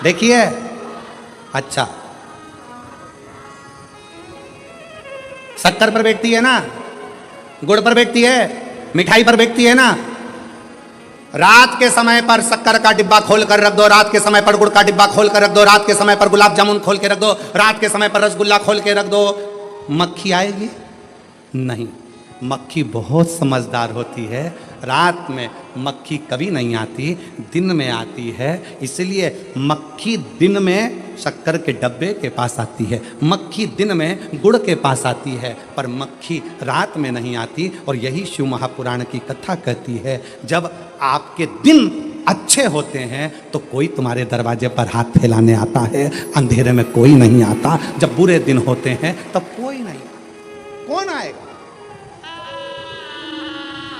देखी है? अच्छा, शक्कर पर बैठती है ना, गुड़ पर बैठती है, मिठाई पर बैठती है ना। रात के समय पर शक्कर का डिब्बा खोल कर रख दो, रात के समय पर गुड़ का डिब्बा खोल कर रख दो, रात के समय पर गुलाब जामुन खोल के रख दो, रात के समय पर रसगुल्ला खोल के रख दो, मक्खी आएगी नहीं। मक्खी बहुत समझदार होती है, रात में मक्खी कभी नहीं आती, दिन में आती है। इसलिए मक्खी दिन में शक्कर के डब्बे के पास आती है, मक्खी दिन में गुड़ के पास आती है, पर मक्खी रात में नहीं आती। और यही शिव महापुराण की कथा कहती है, जब आपके दिन अच्छे होते हैं तो कोई तुम्हारे दरवाजे पर हाथ फैलाने आता है, अंधेरे में कोई नहीं आता। जब बुरे दिन होते हैं तब कोई नहीं, कौन आएगा?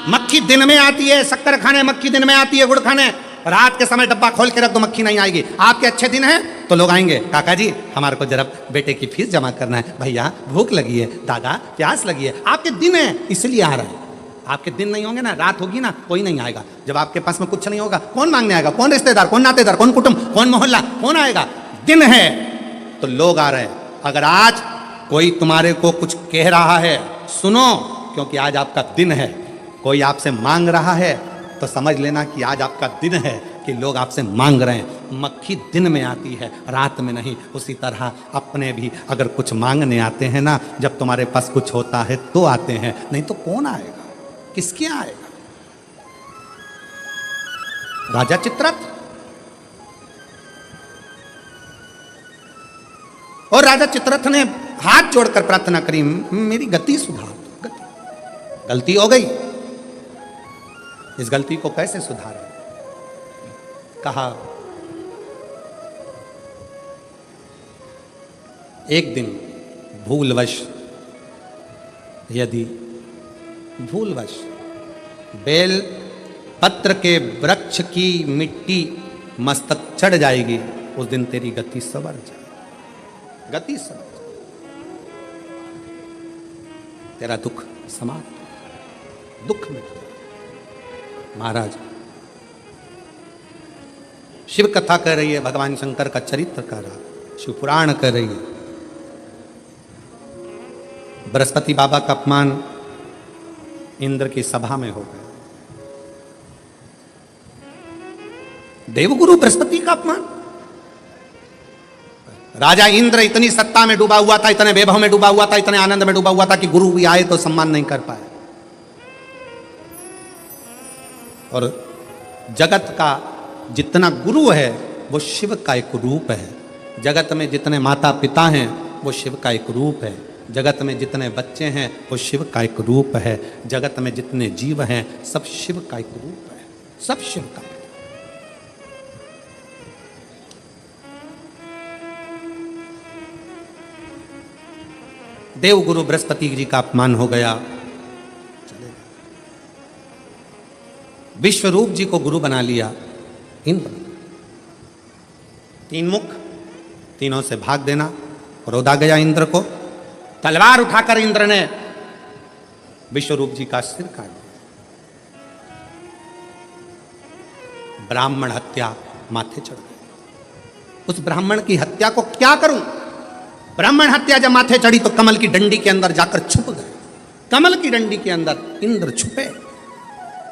मक्खी दिन में आती है, शक्कर खाने मक्खी दिन में आती है, गुड़ खाने। रात के समय डब्बा खोल के रख दो, मक्खी नहीं आएगी। आपके अच्छे दिन हैं तो लोग आएंगे, काका जी हमारे को जरा बेटे की फीस जमा करना है, भैया भूख लगी है, दादा प्यास लगी है। आपके दिन है इसलिए आ रहा है। आपके दिन नहीं होंगे ना, रात होगी ना, कोई नहीं आएगा। जब आपके पास में कुछ नहीं होगा, कौन मांगने आएगा? कौन रिश्तेदार, कौन नातेदार, कौन कुटुंब, कौन मोहल्ला, कौन आएगा? दिन है तो लोग आ रहे हैं। अगर आज कोई तुम्हारे को कुछ कह रहा है, सुनो, क्योंकि आज आपका दिन है। कोई आपसे मांग रहा है तो समझ लेना कि आज आपका दिन है, कि लोग आपसे मांग रहे हैं। मक्खी दिन में आती है, रात में नहीं। उसी तरह अपने भी अगर कुछ मांगने आते हैं ना, जब तुम्हारे पास कुछ होता है तो आते हैं, नहीं तो कौन आएगा? किसके आएगा? राजा चित्ररथ, और राजा चित्ररथ ने हाथ जोड़कर प्रार्थना करी, मेरी गति सुधार दो, गलती हो गई, इस गलती को कैसे सुधारें? कहा, एक दिन भूलवश, यदि भूलवश बेल पत्र के वृक्ष की मिट्टी मस्तक चढ़ जाएगी, उस दिन तेरी गति सवर जाएगी, गति सवर जाएगी, तेरा दुख समाप्त, दुख मिट जाएगा। महाराज शिव कथा कह रही है, भगवान शंकर का चरित्र कह रहा, शिव पुराण कह रही है। बृहस्पति बाबा का अपमान इंद्र की सभा में हो गया। देवगुरु बृहस्पति का अपमान। राजा इंद्र इतनी सत्ता में डूबा हुआ था, इतने वैभव में डूबा हुआ था, इतने आनंद में डूबा हुआ था कि गुरु भी आए तो सम्मान नहीं कर पाए। और जगत का जितना गुरु है वो शिव का एक रूप है। जगत में जितने माता पिता हैं वो शिव का एक रूप है। जगत में जितने बच्चे हैं वो शिव का एक रूप है। जगत में जितने जीव हैं सब शिव का एक रूप है, सब शिव का। देवगुरु बृहस्पति जी का अपमान हो गया, विश्वरूप जी को गुरु बना लिया इंद्र। तीन मुख, तीनों से भाग देना। क्रोध आ गया इंद्र को, तलवार उठाकर इंद्र ने विश्वरूप जी का सिर काट दिया। ब्राह्मण हत्या माथे चढ़ गई। उस ब्राह्मण की हत्या को क्या करूं? ब्राह्मण हत्या जब माथे चढ़ी तो कमल की डंडी के अंदर जाकर छुप गए। कमल की डंडी के अंदर इंद्र छुपे।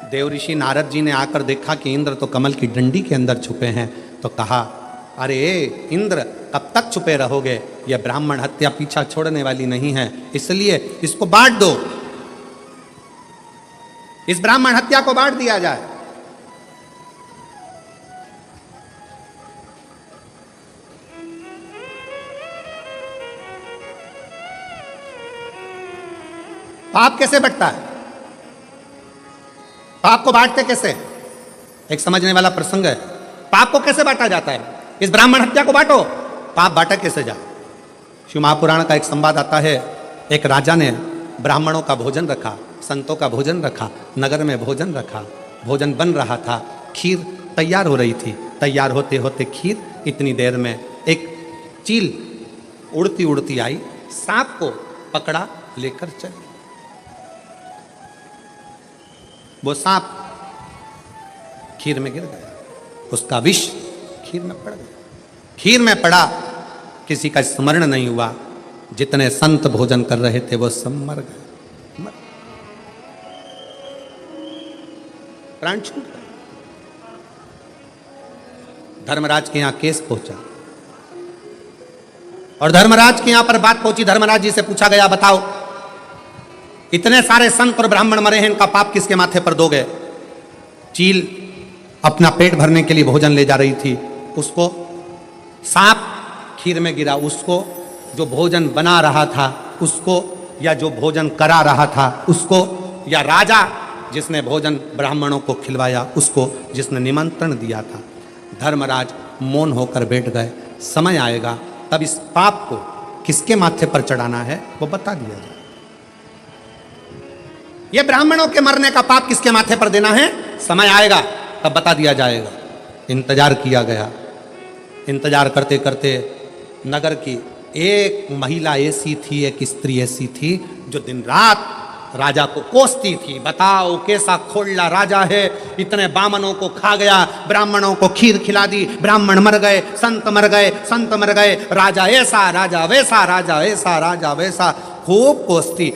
देव ऋषि नारद जी ने आकर देखा कि इंद्र तो कमल की डंडी के अंदर छुपे हैं, तो कहा, अरे इंद्र कब तक छुपे रहोगे? यह ब्राह्मण हत्या पीछा छोड़ने वाली नहीं है, इसलिए इसको बांट दो, इस ब्राह्मण हत्या को बांट दिया जाए। पाप कैसे बंटता है? पाप को बांटते कैसे? एक समझने वाला प्रसंग है। पाप को कैसे बांटा जाता है? इस ब्राह्मण हत्या को बांटो, पाप बांटा कैसे जाए? शिव महापुराण का एक संवाद आता है। एक राजा ने ब्राह्मणों का भोजन रखा, संतों का भोजन रखा, नगर में भोजन रखा, भोजन बन रहा था, खीर तैयार हो रही थी। तैयार होते होते खीर, इतनी देर में एक चील उड़ती उड़ती आई, सांप को पकड़ा, लेकर चली। वो सांप खीर में गिर गया, उसका विष खीर में पड़ गया। खीर में पड़ा, किसी का स्मरण नहीं हुआ, जितने संत भोजन कर रहे थे वो सब मर गए, प्राण छूट गए। धर्मराज के यहां केस पहुंचा और धर्मराज के यहां पर बात पहुंची। धर्मराज जी से पूछा गया, बताओ इतने सारे संत और ब्राह्मण मरे हैं, इनका पाप किसके माथे पर दोगे? चील अपना पेट भरने के लिए भोजन ले जा रही थी, उसको सांप खीर में गिरा, उसको जो भोजन बना रहा था उसको, या जो भोजन करा रहा था उसको, या राजा जिसने भोजन ब्राह्मणों को खिलवाया उसको, जिसने निमंत्रण दिया था। धर्मराज मौन होकर बैठ गए। समय आएगा तब इस पाप को किसके माथे पर चढ़ाना है वो बता दिया जाए। ये ब्राह्मणों के मरने का पाप किसके माथे पर देना है, समय आएगा तब बता दिया जाएगा। इंतजार किया गया। इंतजार करते करते नगर की एक महिला ऐसी थी, एक स्त्री ऐसी थी जो दिन रात राजा को कोसती थी। बताओ कैसा खोलला राजा है, इतने बामनों को खा गया, ब्राह्मणों को खीर खिला दी, ब्राह्मण मर गए, संत मर गए, संत मर गए, राजा ऐसा, राजा वैसा, राजा ऐसा, राजा वैसा, खूब कोसती।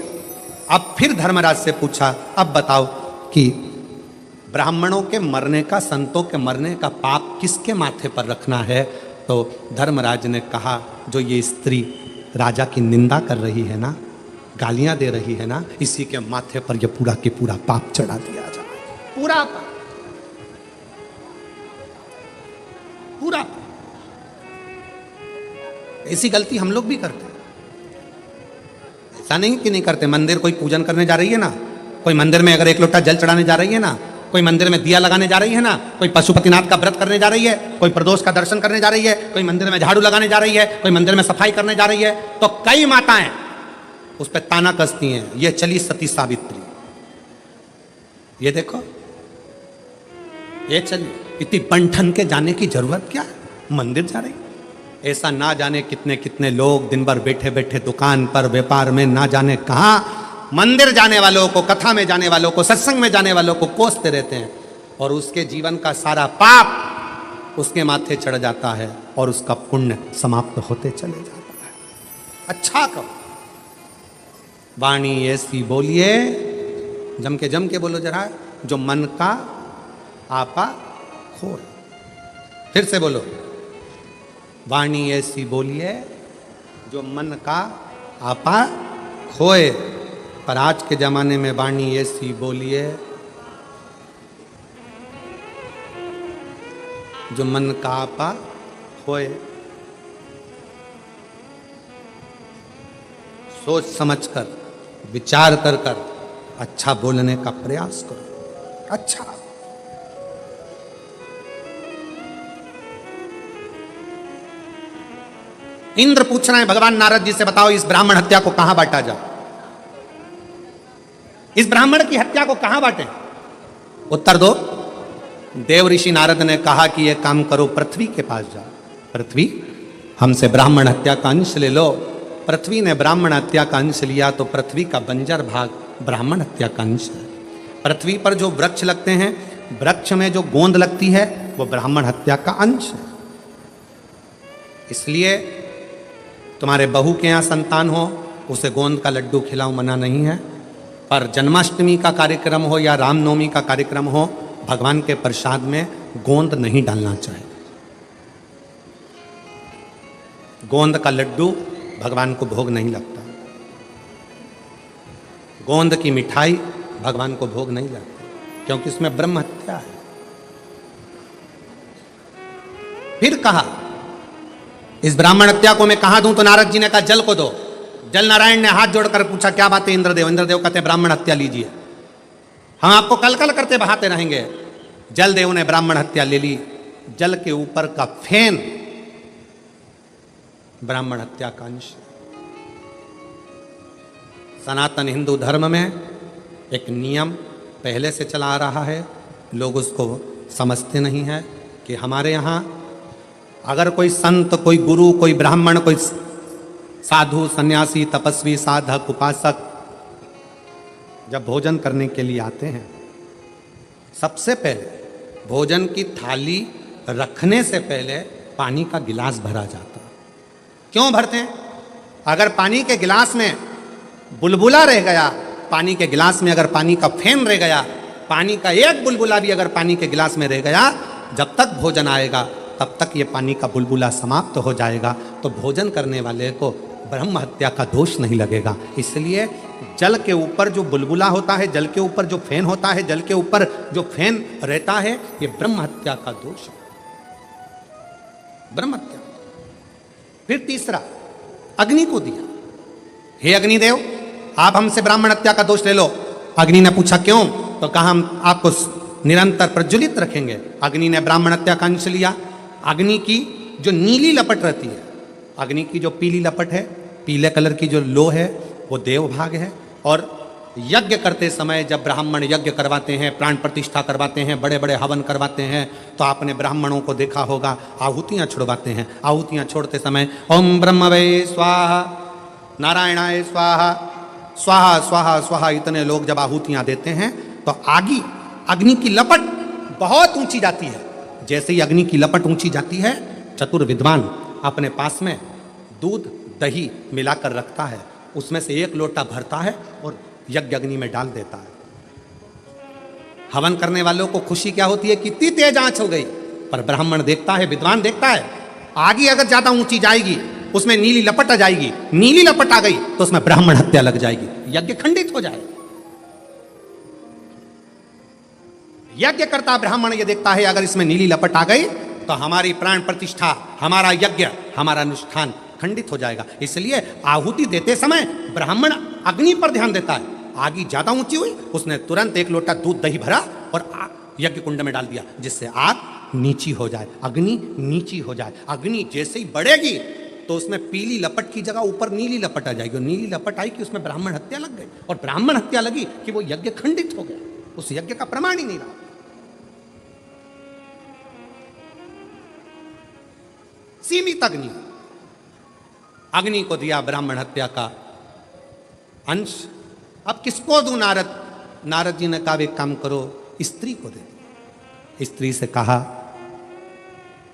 अब फिर धर्मराज से पूछा, अब बताओ कि ब्राह्मणों के मरने का, संतों के मरने का पाप किसके माथे पर रखना है? तो धर्मराज ने कहा, जो ये स्त्री राजा की निंदा कर रही है ना, गालियां दे रही है ना, इसी के माथे पर यह पूरा के पूरा पाप चढ़ा दिया जाए। पूरा पाप, पूरा। ऐसी गलती हम लोग भी करते हैं, ऐसा नहीं कि नहीं करते। मंदिर कोई पूजन करने जा रही है ना, कोई मंदिर में अगर एक लोटा जल चढ़ाने जा रही है ना, कोई मंदिर में दिया लगाने जा रही है ना, कोई पशुपतिनाथ का व्रत करने जा रही है, कोई प्रदोष का दर्शन करने जा रही है, कोई मंदिर में झाड़ू लगाने जा रही है, कोई मंदिर में सफाई करने जा रही है, तो कई माताएं उस पर ताना कसती हैं, ये चली सती सावित्री, ये देखो ये चली, इतनी बंठन के जाने की जरूरत क्या है, मंदिर जा रही। ऐसा ना जाने कितने कितने लोग दिन भर बैठे बैठे दुकान पर, व्यापार में, ना जाने कहाँ मंदिर जाने वालों को, कथा में जाने वालों को, सत्संग में जाने वालों को कोसते रहते हैं, और उसके जीवन का सारा पाप उसके माथे चढ़ जाता है और उसका पुण्य समाप्त होते चले जाता है। अच्छा कहो, वाणी ऐसी बोलिए, जम के बोलो जरा, जो मन का आपा खोए। फिर से बोलो, वाणी ऐसी बोलिए जो मन का आपा खोए। पर आज के जमाने में वाणी ऐसी बोलिए जो मन का आपा खोए। सोच समझकर, विचार कर कर अच्छा बोलने का प्रयास करो। अच्छा, इंद्र पूछ रहे हैं भगवान नारद जी से, बताओ इस ब्राह्मण हत्या को कहां बांटा जाए, इस ब्राह्मण की हत्या को कहां बांटे? उत्तर दो। देव ऋषि नारद ने कहा कि यह काम करो, पृथ्वी के पास जाओ। पृथ्वी, हमसे ब्राह्मण हत्या का अंश ले लो। पृथ्वी ने ब्राह्मण हत्या का अंश लिया तो पृथ्वी का बंजर भाग ब्राह्मण हत्या का अंश है। पृथ्वी पर जो वृक्ष लगते हैं, वृक्ष में जो गोंद लगती है वो ब्राह्मण हत्या का अंश है। इसलिए तुम्हारे बहू के यहाँ संतान हो, उसे गोंद का लड्डू खिलाओ, मना नहीं है। पर जन्माष्टमी का कार्यक्रम हो या रामनवमी का कार्यक्रम हो, भगवान के प्रसाद में गोंद नहीं डालना चाहिए। गोंद का लड्डू भगवान को भोग नहीं लगता, गोंद की मिठाई भगवान को भोग नहीं लगती, क्योंकि इसमें ब्रह्म हत्या है। फिर कहा, इस ब्राह्मण हत्या को मैं कहां दूं? तो नारद जी ने कहा, जल को दो। जल नारायण ने हाथ जोड़कर पूछा, क्या बात है इंद्रदेव? इंद्रदेव कहते हैं, ब्राह्मण हत्या लीजिए, हम आपको कल कल करते बहाते रहेंगे। जलदेव ने ब्राह्मण हत्या ले ली। जल के ऊपर का फेन ब्राह्मण हत्या का अंश। सनातन हिंदू धर्म में एक नियम पहले से चला आ रहा है, लोग उसको समझते नहीं है कि हमारे यहाँ अगर कोई संत, कोई गुरु, कोई ब्राह्मण, कोई साधु, सन्यासी, तपस्वी, साधक, उपासक जब भोजन करने के लिए आते हैं, सबसे पहले भोजन की थाली रखने से पहले पानी का गिलास भरा जाता है। क्यों भरते हैं? अगर पानी के गिलास में बुलबुला रह गया, पानी के गिलास में अगर पानी का फेन रह गया, पानी का एक बुलबुला भी अगर पानी के गिलास में रह गया, जब तक भोजन आएगा तब तक ये पानी का बुलबुला समाप्त हो जाएगा, तो भोजन करने वाले को ब्रह्म हत्या का दोष नहीं लगेगा। इसलिए जल के ऊपर जो बुलबुला होता है, जल के ऊपर जो फैन होता है, जल के ऊपर जो फैन रहता है, ये ब्रह्म हत्या का दोष है, ब्रह्म हत्या। फिर तीसरा, अग्नि को दिया, हे अग्निदेव आप हमसे ब्राह्मण हत्या का दोष ले लो। अग्नि ने पूछा क्यों? तो कहा हम आपको निरंतर प्रज्वलित रखेंगे। अग्नि ने ब्राह्मण हत्या का अंश लिया। अग्नि की जो नीली लपट रहती है, अग्नि की जो पीली लपट है, पीले कलर की जो लो है, वो देव भाग है। और यज्ञ करते समय जब ब्राह्मण यज्ञ करवाते हैं, प्राण प्रतिष्ठा करवाते हैं, बड़े बड़े हवन करवाते हैं, तो आपने ब्राह्मणों को देखा होगा आहुतियाँ छोड़वाते हैं। आहुतियाँ छोड़ते समय ओम ब्रह्मवे स्वाहा, नारायणाय स्वाहा, स्वाहा स्वाहा स्वाहा, इतने लोग जब आहुतियाँ देते हैं तो अग्नि की लपट बहुत ऊंची जाती है। जैसे ही अग्नि की लपट ऊंची जाती है, चतुर विद्वान अपने पास में दूध दही मिलाकर रखता है, उसमें से एक लोटा भरता है और यज्ञ अग्नि में डाल देता है। हवन करने वालों को खुशी क्या होती है? कितनी तेज आंच हो गई। पर ब्राह्मण देखता है, विद्वान देखता है, आगे अगर ज्यादा ऊंची जाएगी उसमें नीली लपट आ जाएगी, नीली लपट आ गई तो उसमें ब्राह्मण हत्या लग जाएगी, यज्ञ खंडित हो जाएगा। यज्ञ करता ब्राह्मण ये देखता है अगर इसमें नीली लपट आ गई तो हमारी प्राण प्रतिष्ठा, हमारा यज्ञ, हमारा अनुष्ठान खंडित हो जाएगा। इसलिए आहुति देते समय ब्राह्मण अग्नि पर ध्यान देता है। आगे ज्यादा ऊंची हुई, उसने तुरंत एक लोटा दूध दही भरा और यज्ञ कुंड में डाल दिया, जिससे आग नीची हो जाए, अग्नि नीची हो जाए। अग्नि जैसे ही बढ़ेगी तो उसमें पीली लपट की जगह ऊपर नीली लपट आ जाएगी, और नीली लपट आई कि उसमें ब्राह्मण हत्या लग गई, और ब्राह्मण हत्या लगी कि वो यज्ञ खंडित हो गया, उस यज्ञ का प्रमाण ही नहीं रहा। सीमित अग्नि, अग्नि को दिया ब्राह्मण हत्या का अंश। अब किसको दूं? नारद जी ने कहा एक काम करो, स्त्री को दे दो। स्त्री से कहा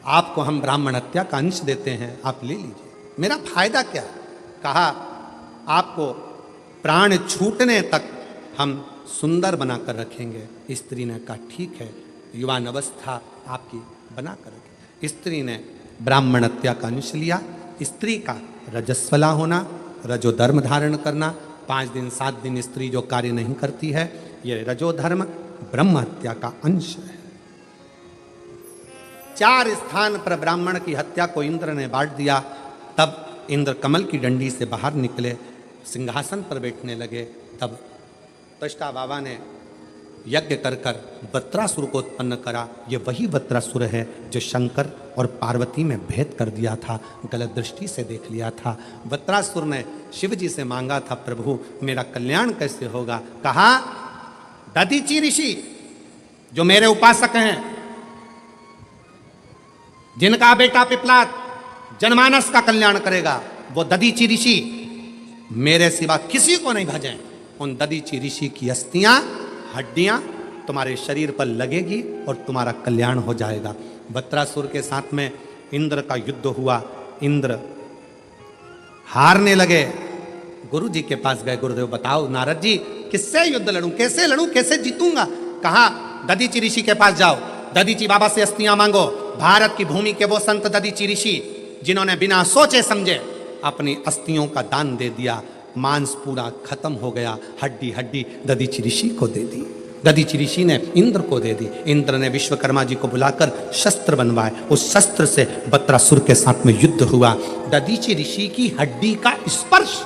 आपको हम ब्राह्मण हत्या का अंश देते हैं, आप ले लीजिए, मेरा फायदा क्या है? कहा आपको प्राण छूटने तक हम सुंदर बनाकर रखेंगे। स्त्री ने कहा ठीक है, युवान अवस्था आपकी बनाकर रखें। स्त्री ने ब्राह्मण हत्या का अंश लिया। स्त्री का रजस्वला होना, रजोधर्म धारण करना, 5 दिन 7 दिन स्त्री जो कार्य नहीं करती है, ये रजोधर्म ब्रह्म हत्या का अंश है। 4 स्थान पर ब्राह्मण की हत्या को इंद्र ने बांट दिया। तब इंद्र कमल की डंडी से बाहर निकले, सिंहासन पर बैठने लगे। तब त्वष्टा बाबा ने यज्ञ कर कर वत्रासुर को उत्पन्न करा। ये वही वत्रासुर है जो शंकर और पार्वती में भेद कर दिया था, गलत दृष्टि से देख लिया था। वत्रासुर ने शिव जी से मांगा था, प्रभु मेरा कल्याण कैसे होगा? कहा दधीचि ऋषि जो मेरे उपासक हैं, जिनका बेटा पिपलाद जनमानस का कल्याण करेगा, वो दधीचि ऋषि मेरे सिवा किसी को नहीं भजें। उन दधीचि ऋषि की अस्थियां, हड्डियां तुम्हारे शरीर पर लगेगी और तुम्हारा कल्याण हो जाएगा। वत्रासुर के साथ में इंद्र का युद्ध हुआ। इंद्र हारने लगे, गुरु जी के पास गए। गुरुदेव बताओ नारद जी किससे युद्ध लड़ूं, कैसे लड़ूं, कैसे जीतूंगा? कहा दधीचि ऋषि के पास जाओ, दधीचि बाबा से अस्थियां मांगो। भारत की भूमि के वो संत दधीचि ऋषि जिन्होंने बिना सोचे समझे अपनी अस्थियों का दान दे दिया, मांस पूरा खत्म हो गया, हड्डी हड्डी दधीचि ऋषि को दे दी। दधीचि ऋषि ने इंद्र को दे दी। इंद्र ने विश्वकर्मा जी को बुलाकर शस्त्र बनवाए। उस शस्त्र से वत्रासुर के साथ में युद्ध हुआ। दधीचि ऋषि की हड्डी का स्पर्श,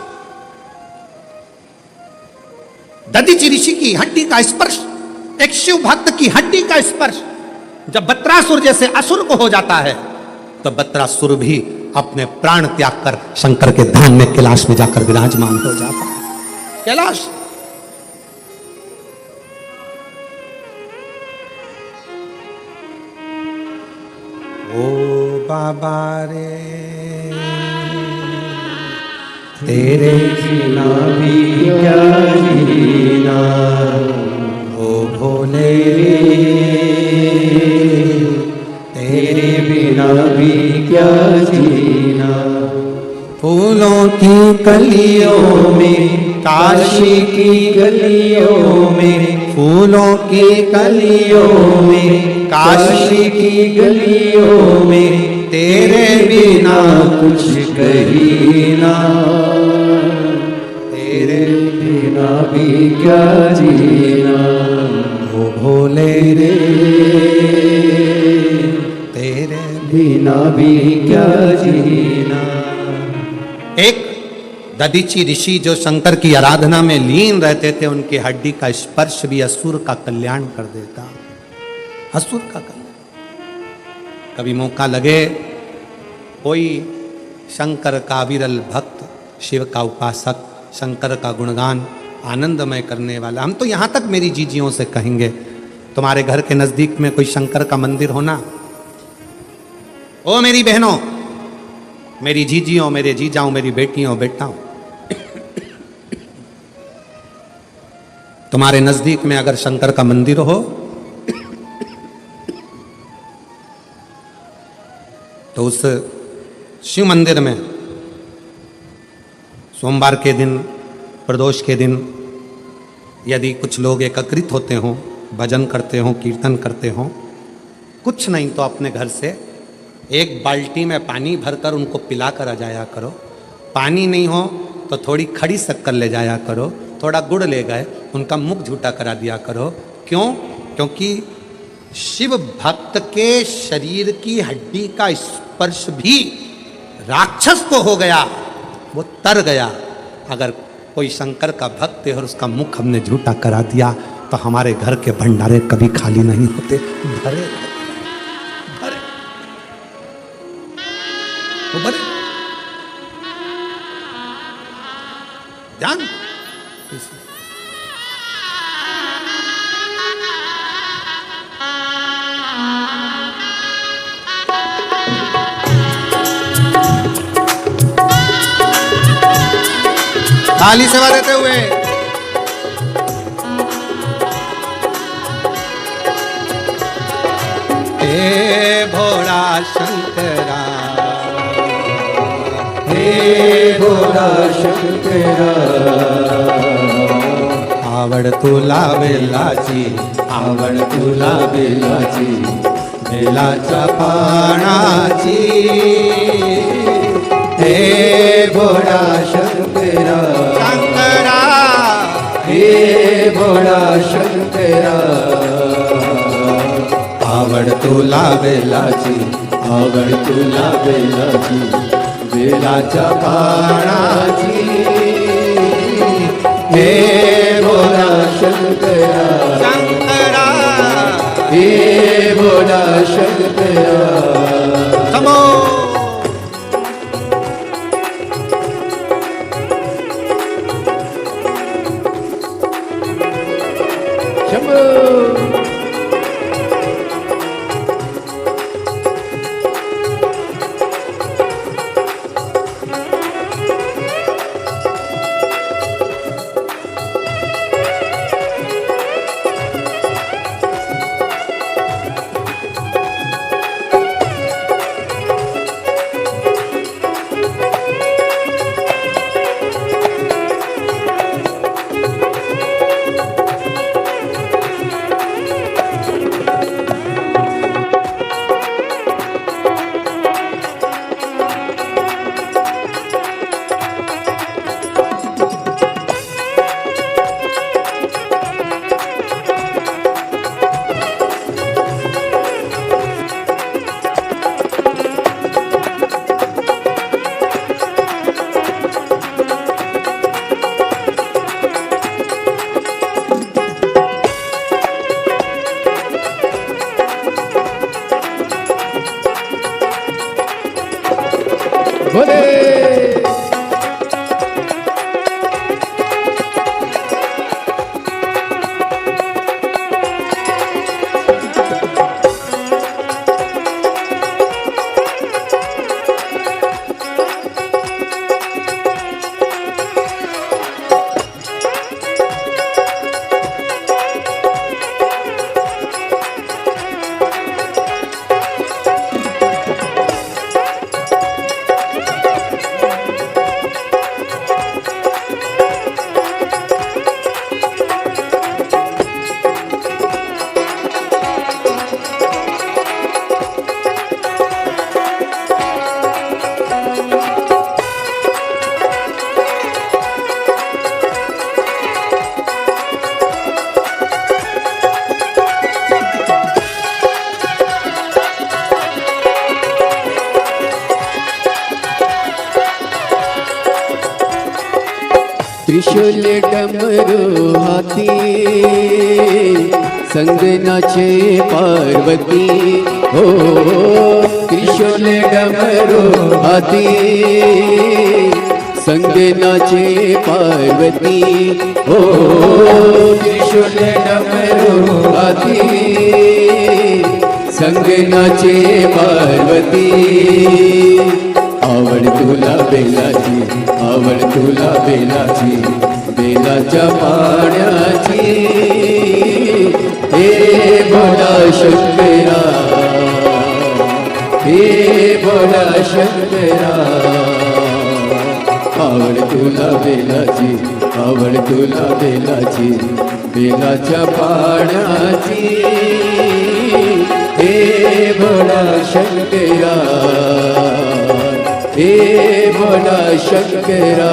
दधीचि ऋषि की हड्डी का स्पर्श, एक शिव भक्त की हड्डी का स्पर्श जब वत्रासुर जैसे असुर को हो जाता है, तो वत्रासुर भी अपने प्राण त्याग कर शंकर के धाम में कैलाश में जाकर विराजमान हो जाता है। कैलाश ओ बाबा रे तेरे बिना भी क्या जीना, ओ भोले रे की गलियों में, काशी की गलियों में, फूलों की गलियों में, काशी की गलियों में, तेरे बिना कुछ कही ना, तेरे बिना भी क्या जीना, वो भोले रे तेरे बिना भी क्या जीना। एक दधीची ऋषि जो शंकर की आराधना में लीन रहते थे, उनकी हड्डी का स्पर्श भी असुर का कल्याण कर देता, असुर का कल्याण। कभी मौका लगे, कोई शंकर का विरल भक्त, शिव का उपासक, शंकर का गुणगान आनंदमय करने वाला, हम तो यहाँ तक मेरी जीजियों से कहेंगे, तुम्हारे घर के नजदीक में कोई शंकर का मंदिर होना, ओ मेरी बहनों, मेरी जीजियों, मेरे जीजाओं, मेरी बेटियों, बेटाओं, तुम्हारे नजदीक में अगर शंकर का मंदिर हो तो उस शिव मंदिर में सोमवार के दिन, प्रदोष के दिन यदि कुछ लोग एकत्रित होते हों, भजन करते हों, कीर्तन करते हों, कुछ नहीं तो अपने घर से एक बाल्टी में पानी भरकर उनको पिला कर आ जाया करो। पानी नहीं हो तो थोड़ी खड़ी शक्कर ले जाया करो, थोड़ा गुड़ ले गए, उनका मुख झूठा करा दिया करो। क्यों? क्योंकि शिव भक्त के शरीर की हड्डी का स्पर्श भी राक्षस को हो गया, वो तर गया। अगर कोई शंकर का भक्त है और उसका मुख हमने झूठा करा दिया तो हमारे घर के भंडारे कभी खाली नहीं होते, भरे भरे वो भरे। ध्यान ताली सेवा देते हुए हे भोला शंकरा, हे भोला शंकरा, आवड तुला बेलाची, आवड तुला बेलाची, बेलाच्या पानाची, हे भोला शंकरा, शंकरा, हे भोला शंकरा, आवड तुला बेलाची, आवड तुला बेलाची, बेलाच्या पानाची, हे भोला शंकरा, शंकरा, हे भोला शंकरा। समो शंभो बोले त्रिशूल डमरू हाथी संग नाचे पार्वती हो त्रिशूल डमरू हाथी संग नाचे पार्वती हो त्रिशूल डमरू हाथी संग नाचे पार्वती आवड तुला बेलाची आवड तुला बेलाची बेलाच्या पाण्याची हे भोला शंकरा हे भोला शंकरा आवड तुला बेलाची आवड तुला बेलाची बेलाच्या पाण्याची हे भोला शंकरा हे भोला शंकरा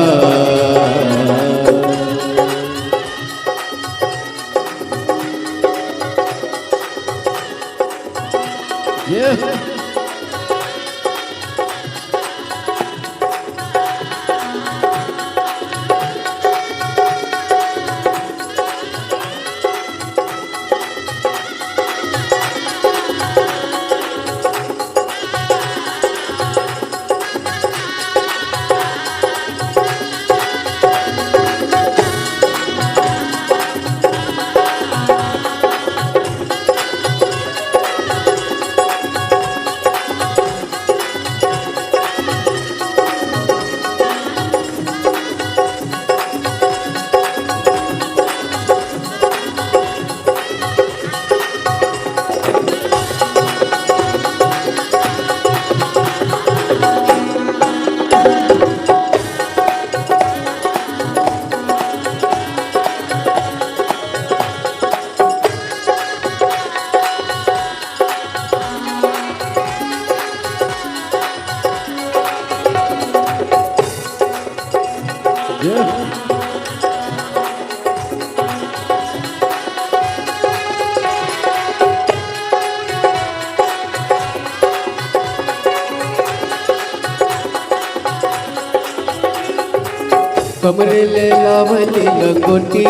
कमरेले लावली लंगोटी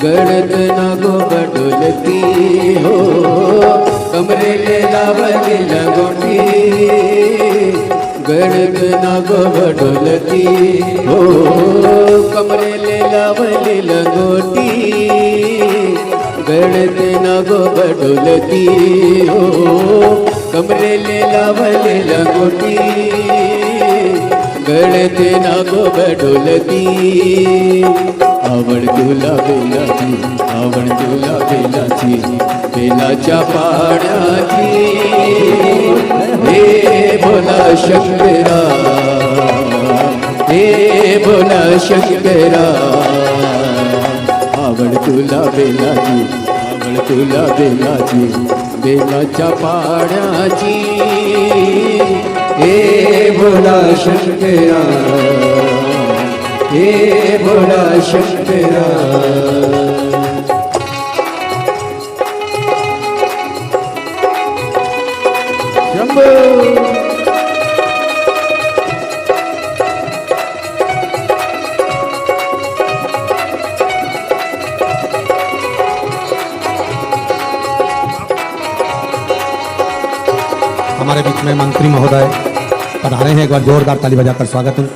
गडद नागो बडोलती हो कमरेले लावली लंगोटी गडद नागो बडोलती हो कमरेले लावली लंगोटी गडद नागो बडोलती हो कमरेले लावली लंगोटी गळते नागो बडोलती आवड तुला बेलाची आवड तुला बेलाची बेलाच्या पाण्याची हे भोला शंकरा हे भोला शंकरा आवड तुला बेलाची आवड तुला बेलाची बेलाच्या पाण्याची हे भोला शंकरा हे भोला शंकरा शंभो हमारे बीच में मंत्री महोदय पधारे हैं, एक बार जोरदार ताली बजाकर स्वागत है।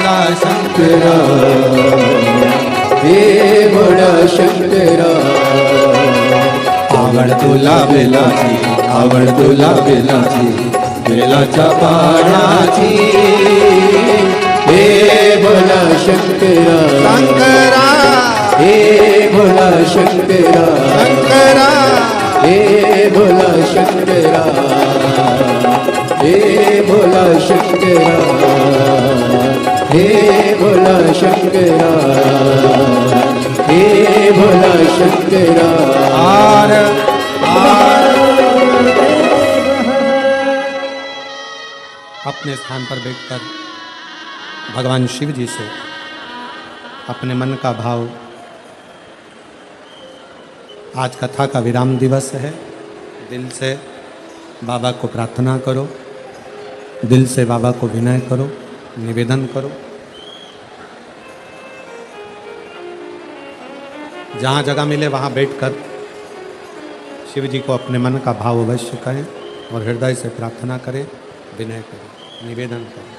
भोला शंकरा, हे भोला शंकरा, आवड तुला बेलाची, आवड तुला बेलाची, बेलाच्या पानाची, हे भोला शंकरा, शंकरा हे भोला शंकरा, शंकरा, हे भोला शंकरा, हे भोला शंकरा, हे भोला शंकरा, हे भोला शंकरा। आर अपने स्थान पर बैठकर भगवान शिव जी से अपने मन का भाव, आज कथा का विराम दिवस है, दिल से बाबा को प्रार्थना करो, दिल से बाबा को विनय करो, निवेदन करो। जहाँ जगह मिले वहाँ बैठकर शिव जी को अपने मन का भाव अवश्य कहें और हृदय से प्रार्थना करें, विनय करें, निवेदन करें।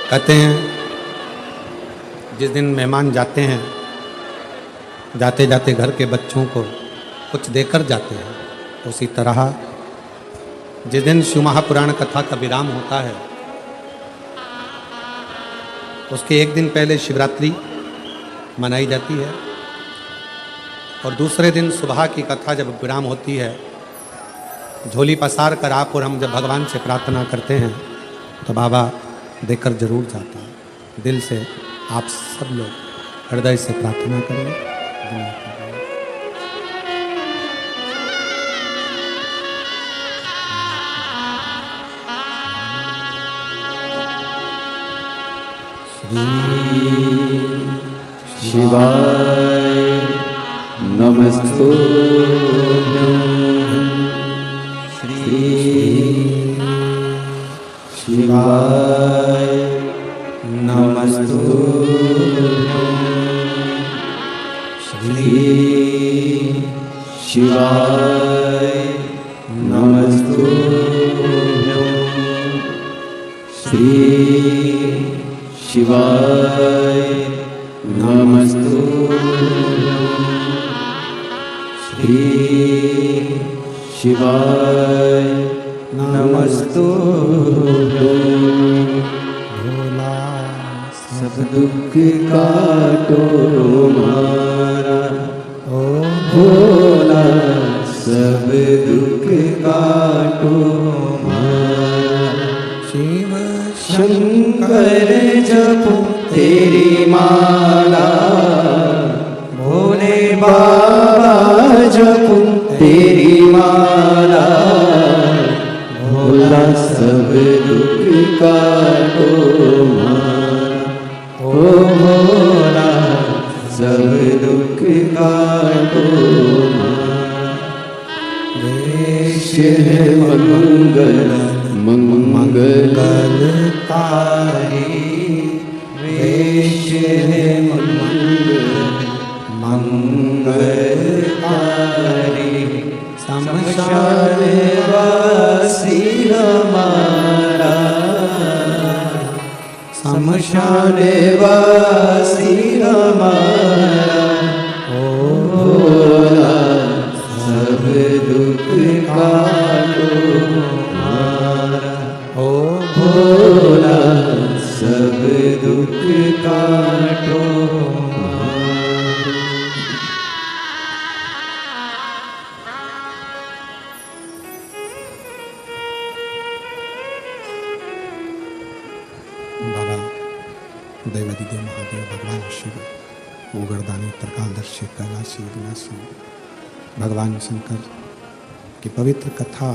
कहते हैं जिस दिन मेहमान जाते हैं, जाते जाते घर के बच्चों को कुछ देकर जाते हैं, उसी तरह जिस दिन शिव महापुराण कथा का विराम होता है, उसके एक दिन पहले शिवरात्रि मनाई जाती है और दूसरे दिन सुबह की कथा जब विराम होती है, झोली पसार कर आप और हम जब भगवान से प्रार्थना करते हैं तो बाबा देकर जरूर जाता है। दिल से आप सब लोग हृदय से प्रार्थना करें। शिवाय नमस्तुभ्यं, श्री शिवाय नमस्तुभ्यं, श्री शिवाय नमस्तुभ्यं, श्री शिवाय नमस्तुभ्यं, श्री शिवाय नमस्तुभ्यं। भोला सब दुख काटो मारा, ओ भोला सब दुख काटो मारा। शिव शंकर जपो तेरी माला, भोले बाबा जपो तेरी माला, भोला सब दुख काटो मारा, ओ भोला सब दुख काटो मारा। वेश है मंगल मंगलकारी, वेश है मंगलकारी, शमशान वासी हमारा, शमशान वासी हमारा, ओ भोला सब दुख काटो मारा, ओ भोला सब दुख काटो मारा। बाबा देवादिदेव महादेव भगवान शिव, ओगरदानी त्रिकालदर्शी कैलाशी विनाशी भगवान शंकर की पवित्र कथा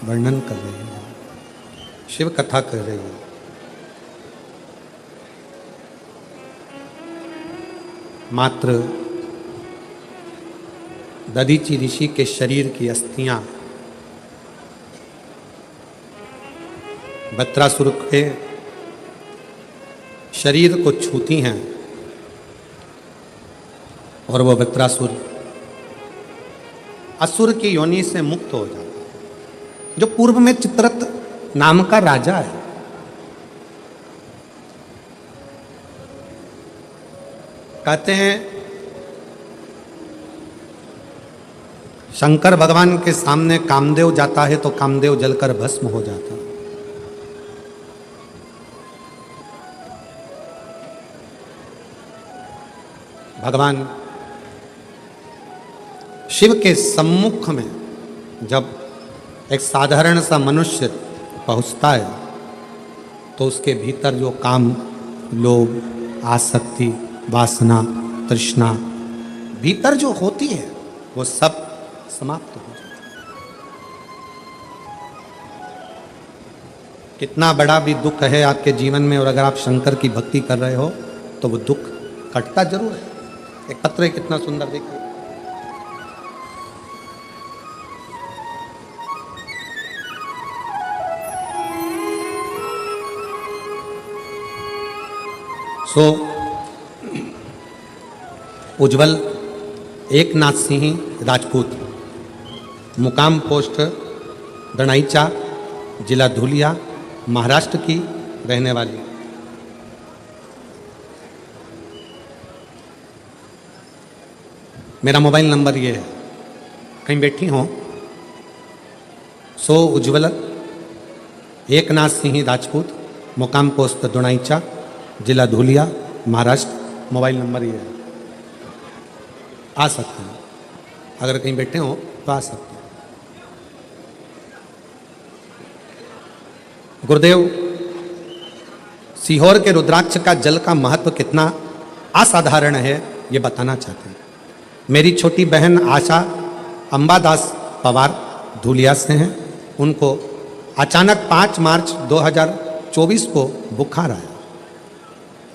वर्णन कर रही है, शिव कथा कर रही है। मात्र दधीचि ऋषि के शरीर की अस्थियां बत्रासुर के शरीर को छूती हैं और वह बत्रासुर असुर की योनि से मुक्त हो जाता है, जो पूर्व में चित्ररथ नाम का राजा है। कहते हैं शंकर भगवान के सामने कामदेव जाता है तो कामदेव जलकर भस्म हो जाता है। भगवान शिव के सम्मुख में जब एक साधारण सा मनुष्य पहुंचता है तो उसके भीतर जो काम, लोभ, आसक्ति, वासना, तृष्णा भीतर जो होती है वो सब समाप्त हो जाती है। कितना बड़ा भी दुख है आपके जीवन में और अगर आप शंकर की भक्ति कर रहे हो तो वो दुख कटता जरूर है। एक पत्र कितना सुंदर देखिए, उज्जवल एकनाथ सिंह राजपूत, मुकाम पोस्ट दणाईचा, जिला धुलिया, महाराष्ट्र की रहने वाली। मेरा मोबाइल नंबर ये है, कहीं बैठी हो उज्जवल एकनाथ सिंह राजपूत, मुकाम पोस्ट दणाईचा, जिला धुलिया, महाराष्ट्र। मोबाइल नंबर ये है, आ सकते हैं, अगर कहीं बैठे हो तो आ सकते हैं। गुरुदेव सीहोर के रुद्राक्ष का जल का महत्व कितना असाधारण है ये बताना चाहते हैं। मेरी छोटी बहन आशा अंबादास पवार धुलिया से हैं। उनको अचानक 5 मार्च 2024 को बुखार आया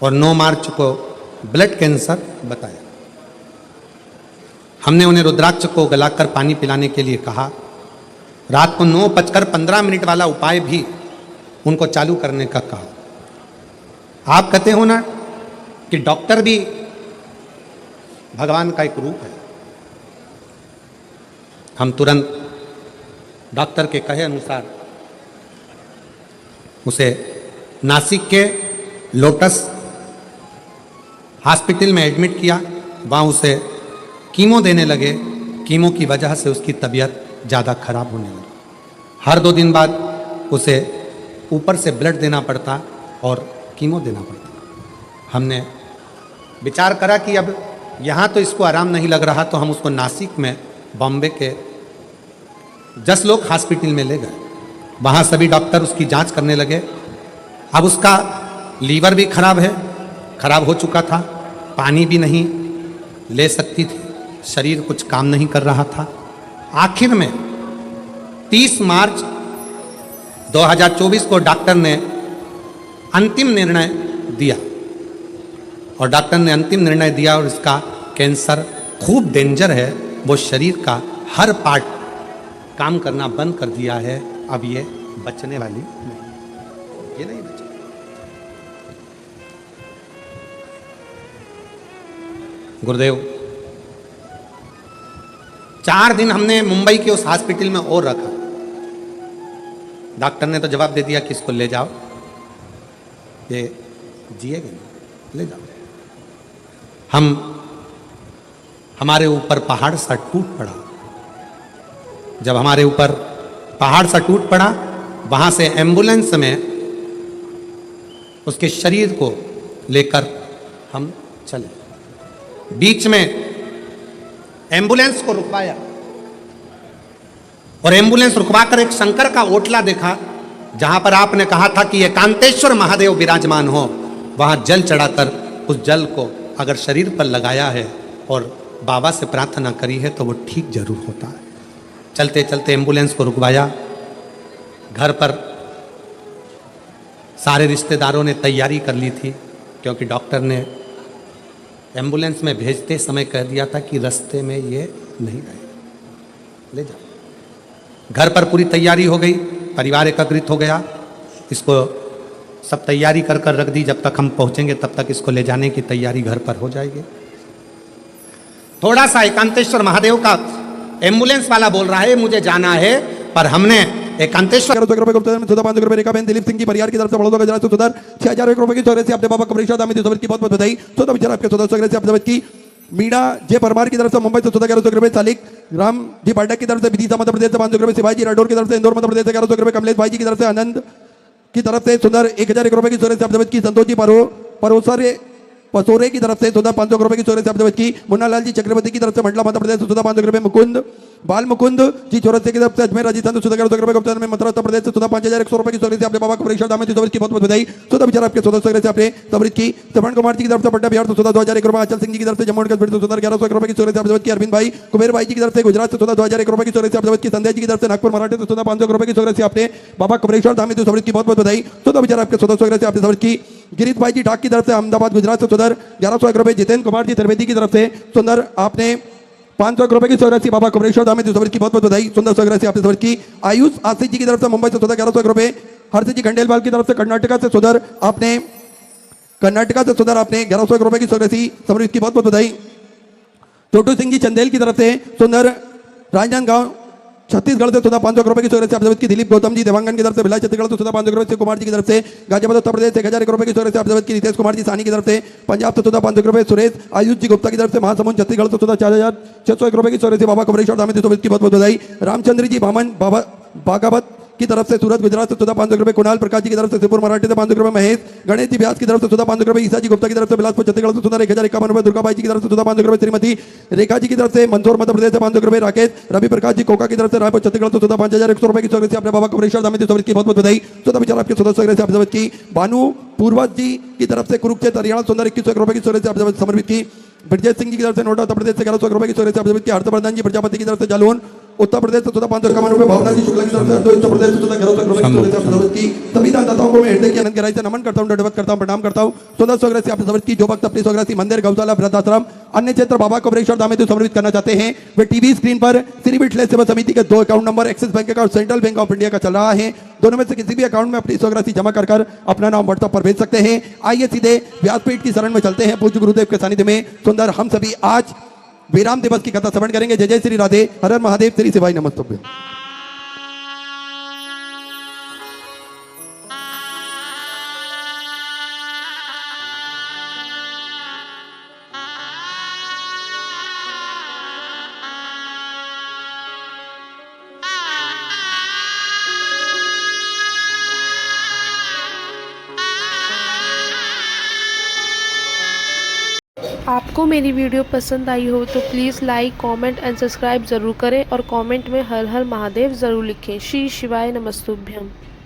और 9 मार्च को ब्लड कैंसर बताया। हमने उन्हें रुद्राक्ष को गलाकर पानी पिलाने के लिए कहा। रात को 9:15 वाला उपाय भी उनको चालू करने का कहा। आप कहते हो ना कि डॉक्टर भी भगवान का एक रूप है। हम तुरंत डॉक्टर के कहे अनुसार उसे नासिक के लोटस हॉस्पिटल में एडमिट किया। वहाँ उसे कीमो देने लगे। कीमो की वजह से उसकी तबीयत ज़्यादा खराब होने लगी। हर 2 दिन बाद उसे ऊपर से ब्लड देना पड़ता और कीमो देना पड़ता। हमने विचार करा कि अब यहाँ तो इसको आराम नहीं लग रहा तो हम उसको नासिक में बॉम्बे के जसलोक हॉस्पिटल में ले गए। वहाँ सभी डॉक्टर उसकी जांच करने लगे। अब उसका लीवर भी खराब है, खराब हो चुका था, पानी भी नहीं ले सकती थी, शरीर कुछ काम नहीं कर रहा था। आखिर में 30 मार्च 2024 को डॉक्टर ने अंतिम निर्णय दिया और डॉक्टर ने अंतिम निर्णय दिया और इसका कैंसर खूब डेंजर है। वो शरीर का हर पार्ट काम करना बंद कर दिया है। अब ये बचने वाली नहीं, ये नहीं बचे। गुरुदेव 4 दिन हमने मुंबई के उस हॉस्पिटल में और रखा। डॉक्टर ने तो जवाब दे दिया कि इसको ले जाओ, ये जिएगा नहीं, ले जाओ। हमारे ऊपर पहाड़ सा टूट पड़ा। जब हमारे ऊपर पहाड़ सा टूट पड़ा, वहां से एम्बुलेंस में उसके शरीर को लेकर हम चले। बीच में एम्बुलेंस को रुकवाया और एम्बुलेंस रुकवाकर एक शंकर का ओटला देखा जहां पर आपने कहा था कि एकांतेश्वर महादेव विराजमान हो। वहां जल चढ़ाकर उस जल को अगर शरीर पर लगाया है और बाबा से प्रार्थना करी है तो वो ठीक जरूर होता है। चलते चलते एम्बुलेंस को रुकवाया। घर पर सारे रिश्तेदारों ने तैयारी कर ली थी क्योंकि डॉक्टर ने एम्बुलेंस में भेजते समय कह दिया था कि रास्ते में ये नहीं रहेगा, ले जाओ। घर पर पूरी तैयारी हो गई, परिवार एकत्रित हो गया। इसको सब तैयारी कर कर रख दी। जब तक हम पहुंचेंगे तब तक इसको ले जाने की तैयारी घर पर हो जाएगी। थोड़ा सा एकांतेश्वर महादेव का एम्बुलेंस वाला बोल रहा है मुझे जाना है, पर हमने एकांतेश्वर 1100 रुपए गुप्ता में 14,500 रुपए रेखा बहन दिलीप सिंह की परिवार की तरफ से बड़ौदा गुजरात से सुधर 6,000 रुपए की चौरे से अपने बाबा कमरेश्वर दामी की की बहुत बहुत बधाई। 14 विचार आपके 1400 से आप की मीणा जे परमार की तरफ से मुंबई से 1100 रुपए, सालिक राम जी पाठक की तरफ से विदिशा मध्य प्रदेश से 500 रुपए, शिवाजी राठौर की तरफ से इंदौर मध्य प्रदेश से 1100 रुपए, कमलेश भाई जी की तरफ से आनंद की तरफ से सुंदर 1,001 रुपए की चौरे से आप की, संतोष जी परोसरे पसोरे की तरफ से सुधा 500 रुपए की चौरे से आप की, मुन्ना लाल जी चक्रवर्ती की तरफ से मंडला मध्य प्रदेश से सुधा 500 रुपए, मुकुंद बाल मुकुंद जी चौरस्ते की तरफ से अजमेर राजस्थान से सुधा 1100 रुपए, गुप्ता में मथुरा उत्तर प्रदेश से सुधा 5,100 रुपए की चौरे से अपने बाबा को परीक्षा दाम की बहुत बहुत बधाई। सुधा विचार आपके 1400 से आपने तबरीज की, श्रवण कुमार जी की तरफ से पट्टा बिहार से सुधा 2,001 रुपए, अचल सिंह जी की तरफ से जम्मू एंड कश्मीर से सुधा 1,100 रुपए की चौरे से आप की, अरविंद भाई कुबेर भाई जी की तरफ से गुजरात से सुधा 2,001 रुपए की चौरे से आप की, संजय जी की तरफ से नागपुर मराठे से सुधा 500 रुपए की चौरे से आपने बाबा कमरेश्वर धामी की बहुत बहुत बधाई। सुधा विचार आपके 1400 से आपने की, गिरीश भाई जी ढाक की तरफ से अहमदाबाद गुजरात से सुधर 1101 रुपए, जितेंद्र कुमार जी त्रिवेदी की तरफ से सुंदर आपने 500 रुपए की चौरासी बाबा कमरेश्वर धामी की बहुत बहुत बधाई। सुंदर चौरासी आपने सबर की, आयुष आशीष जी की तरफ से मुंबई से सुधर 1101 रुपए, हर्षित जी खंडेलवाल की तरफ से कर्नाटका से सुधर आपने 1101 रुपए की चौरासी समृद्ध की बहुत बहुत बधाई। छोटू सिंह जी चंदेल की तरफ से सुंदर राजनांदगांव छत्तीसगढ़ से सुधा 500 रुपए की चौरे से आप की, दिलीप गौतम जी देवांगन की तरफ से भिलाई छत्तीसगढ़ से सुधा 500 रुपए से, कुमार जी की तरफ से गाजियाबाद उत्तर प्रदेश से 1,001 रुपए की चौरे से आप की, रितेश कुमार जी सानी की तरफ से पंजाब से सुधा 500 रुपए, सुरेश आयुष जी गुप्ता की तरफ से महासमुंद छत्तीसगढ़ से सुधा 4,601 रुपए की चौरे से बाबा कमरेश्वर धामी की बहुत बहुत बधाई। रामचंद्र जी बामन बाबा बागावत की तरफ से सूरत गुजरात से सुधा 500 रुपए, कुणाल प्रकाश जी की तरफ से सिरपुर मराठी से 500 रुपए, महेश गणेश जी व्यास की तरफ से सुधा 500 रुपए, ईसा जी गुप्ता की तरफ से बिलासपुर छत्तीसगढ़ से सुधा 1,051 रुपए, दुर्गा बाई जी की तरफ से सुधा 500 रुपए, श्रीमती रेखा जी की तरफ से मंदसौर मध्य प्रदेश से 500 रुपए, राकेश रवि प्रकाश जी कोका की तरफ से रायपुर छत्तीसगढ़ से सुधा 5,100 रुपए की चौरे से अपने बाबा कमरेश्वर धामी की बहुत बहुत बधाई। सुधा विचार आपके 1400 से आप की, भानु पूर्वज जी की तरफ से कुरुक्षेत्र हरियाणा सुंदर 21 रुपए की चौरे से आप समर्पित की, ब्रजेश सिंह जी की तरफ से नोएडा उत्तर प्रदेश से 1100 रुपए की चौरे से आप की, हर्षवर्धन जी प्रजापति की तरफ से जालौन उत्तर प्रदेश से सुधा 551 रुपए, भावना जी शुक्ला की तरफ से उत्तर प्रदेश से सुधा 1100 रुपए की चौरे से आप की, सभी दाताओं को मैं हृदय की अनंत गहराई से नमन करता हूं, दंडवत करता हूं, प्रणाम करता हूं। 1400 से आप समर्पित की, जो भक्त अपनी स्वग्रसी मंदिर गौशाला वृद्धाश्रम अन्य क्षेत्र बाबा कमरेश्वर धामी को समर्पित करना चाहते हैं, वे टीवी स्क्रीन पर श्री विठलेश्वर सेवा समिति के 2 account number axis bank account central bank of India का चल रहा है, दोनों में से किसी भी अकाउंट में अपनी स्वग्रसी जमा कर अपना नाम व्हाट्सएप पर भेज सकते हैं। आइए सीधे व्यासपीठ की शरण में चलते हैं, पूज्य गुरुदेव के सानिध्य में सुंदर हम सभी आज विराम दिवस की कथा श्रवण करेंगे। जय जय श्री राधे, हर हर महादेव, श्री शिवाय नमस्तुभ्यं। आपको मेरी वीडियो पसंद आई हो तो please like comment and subscribe ज़रूर करें और कमेंट में हर हर महादेव ज़रूर लिखें। श्री शिवाय नमस्तुभ्यम।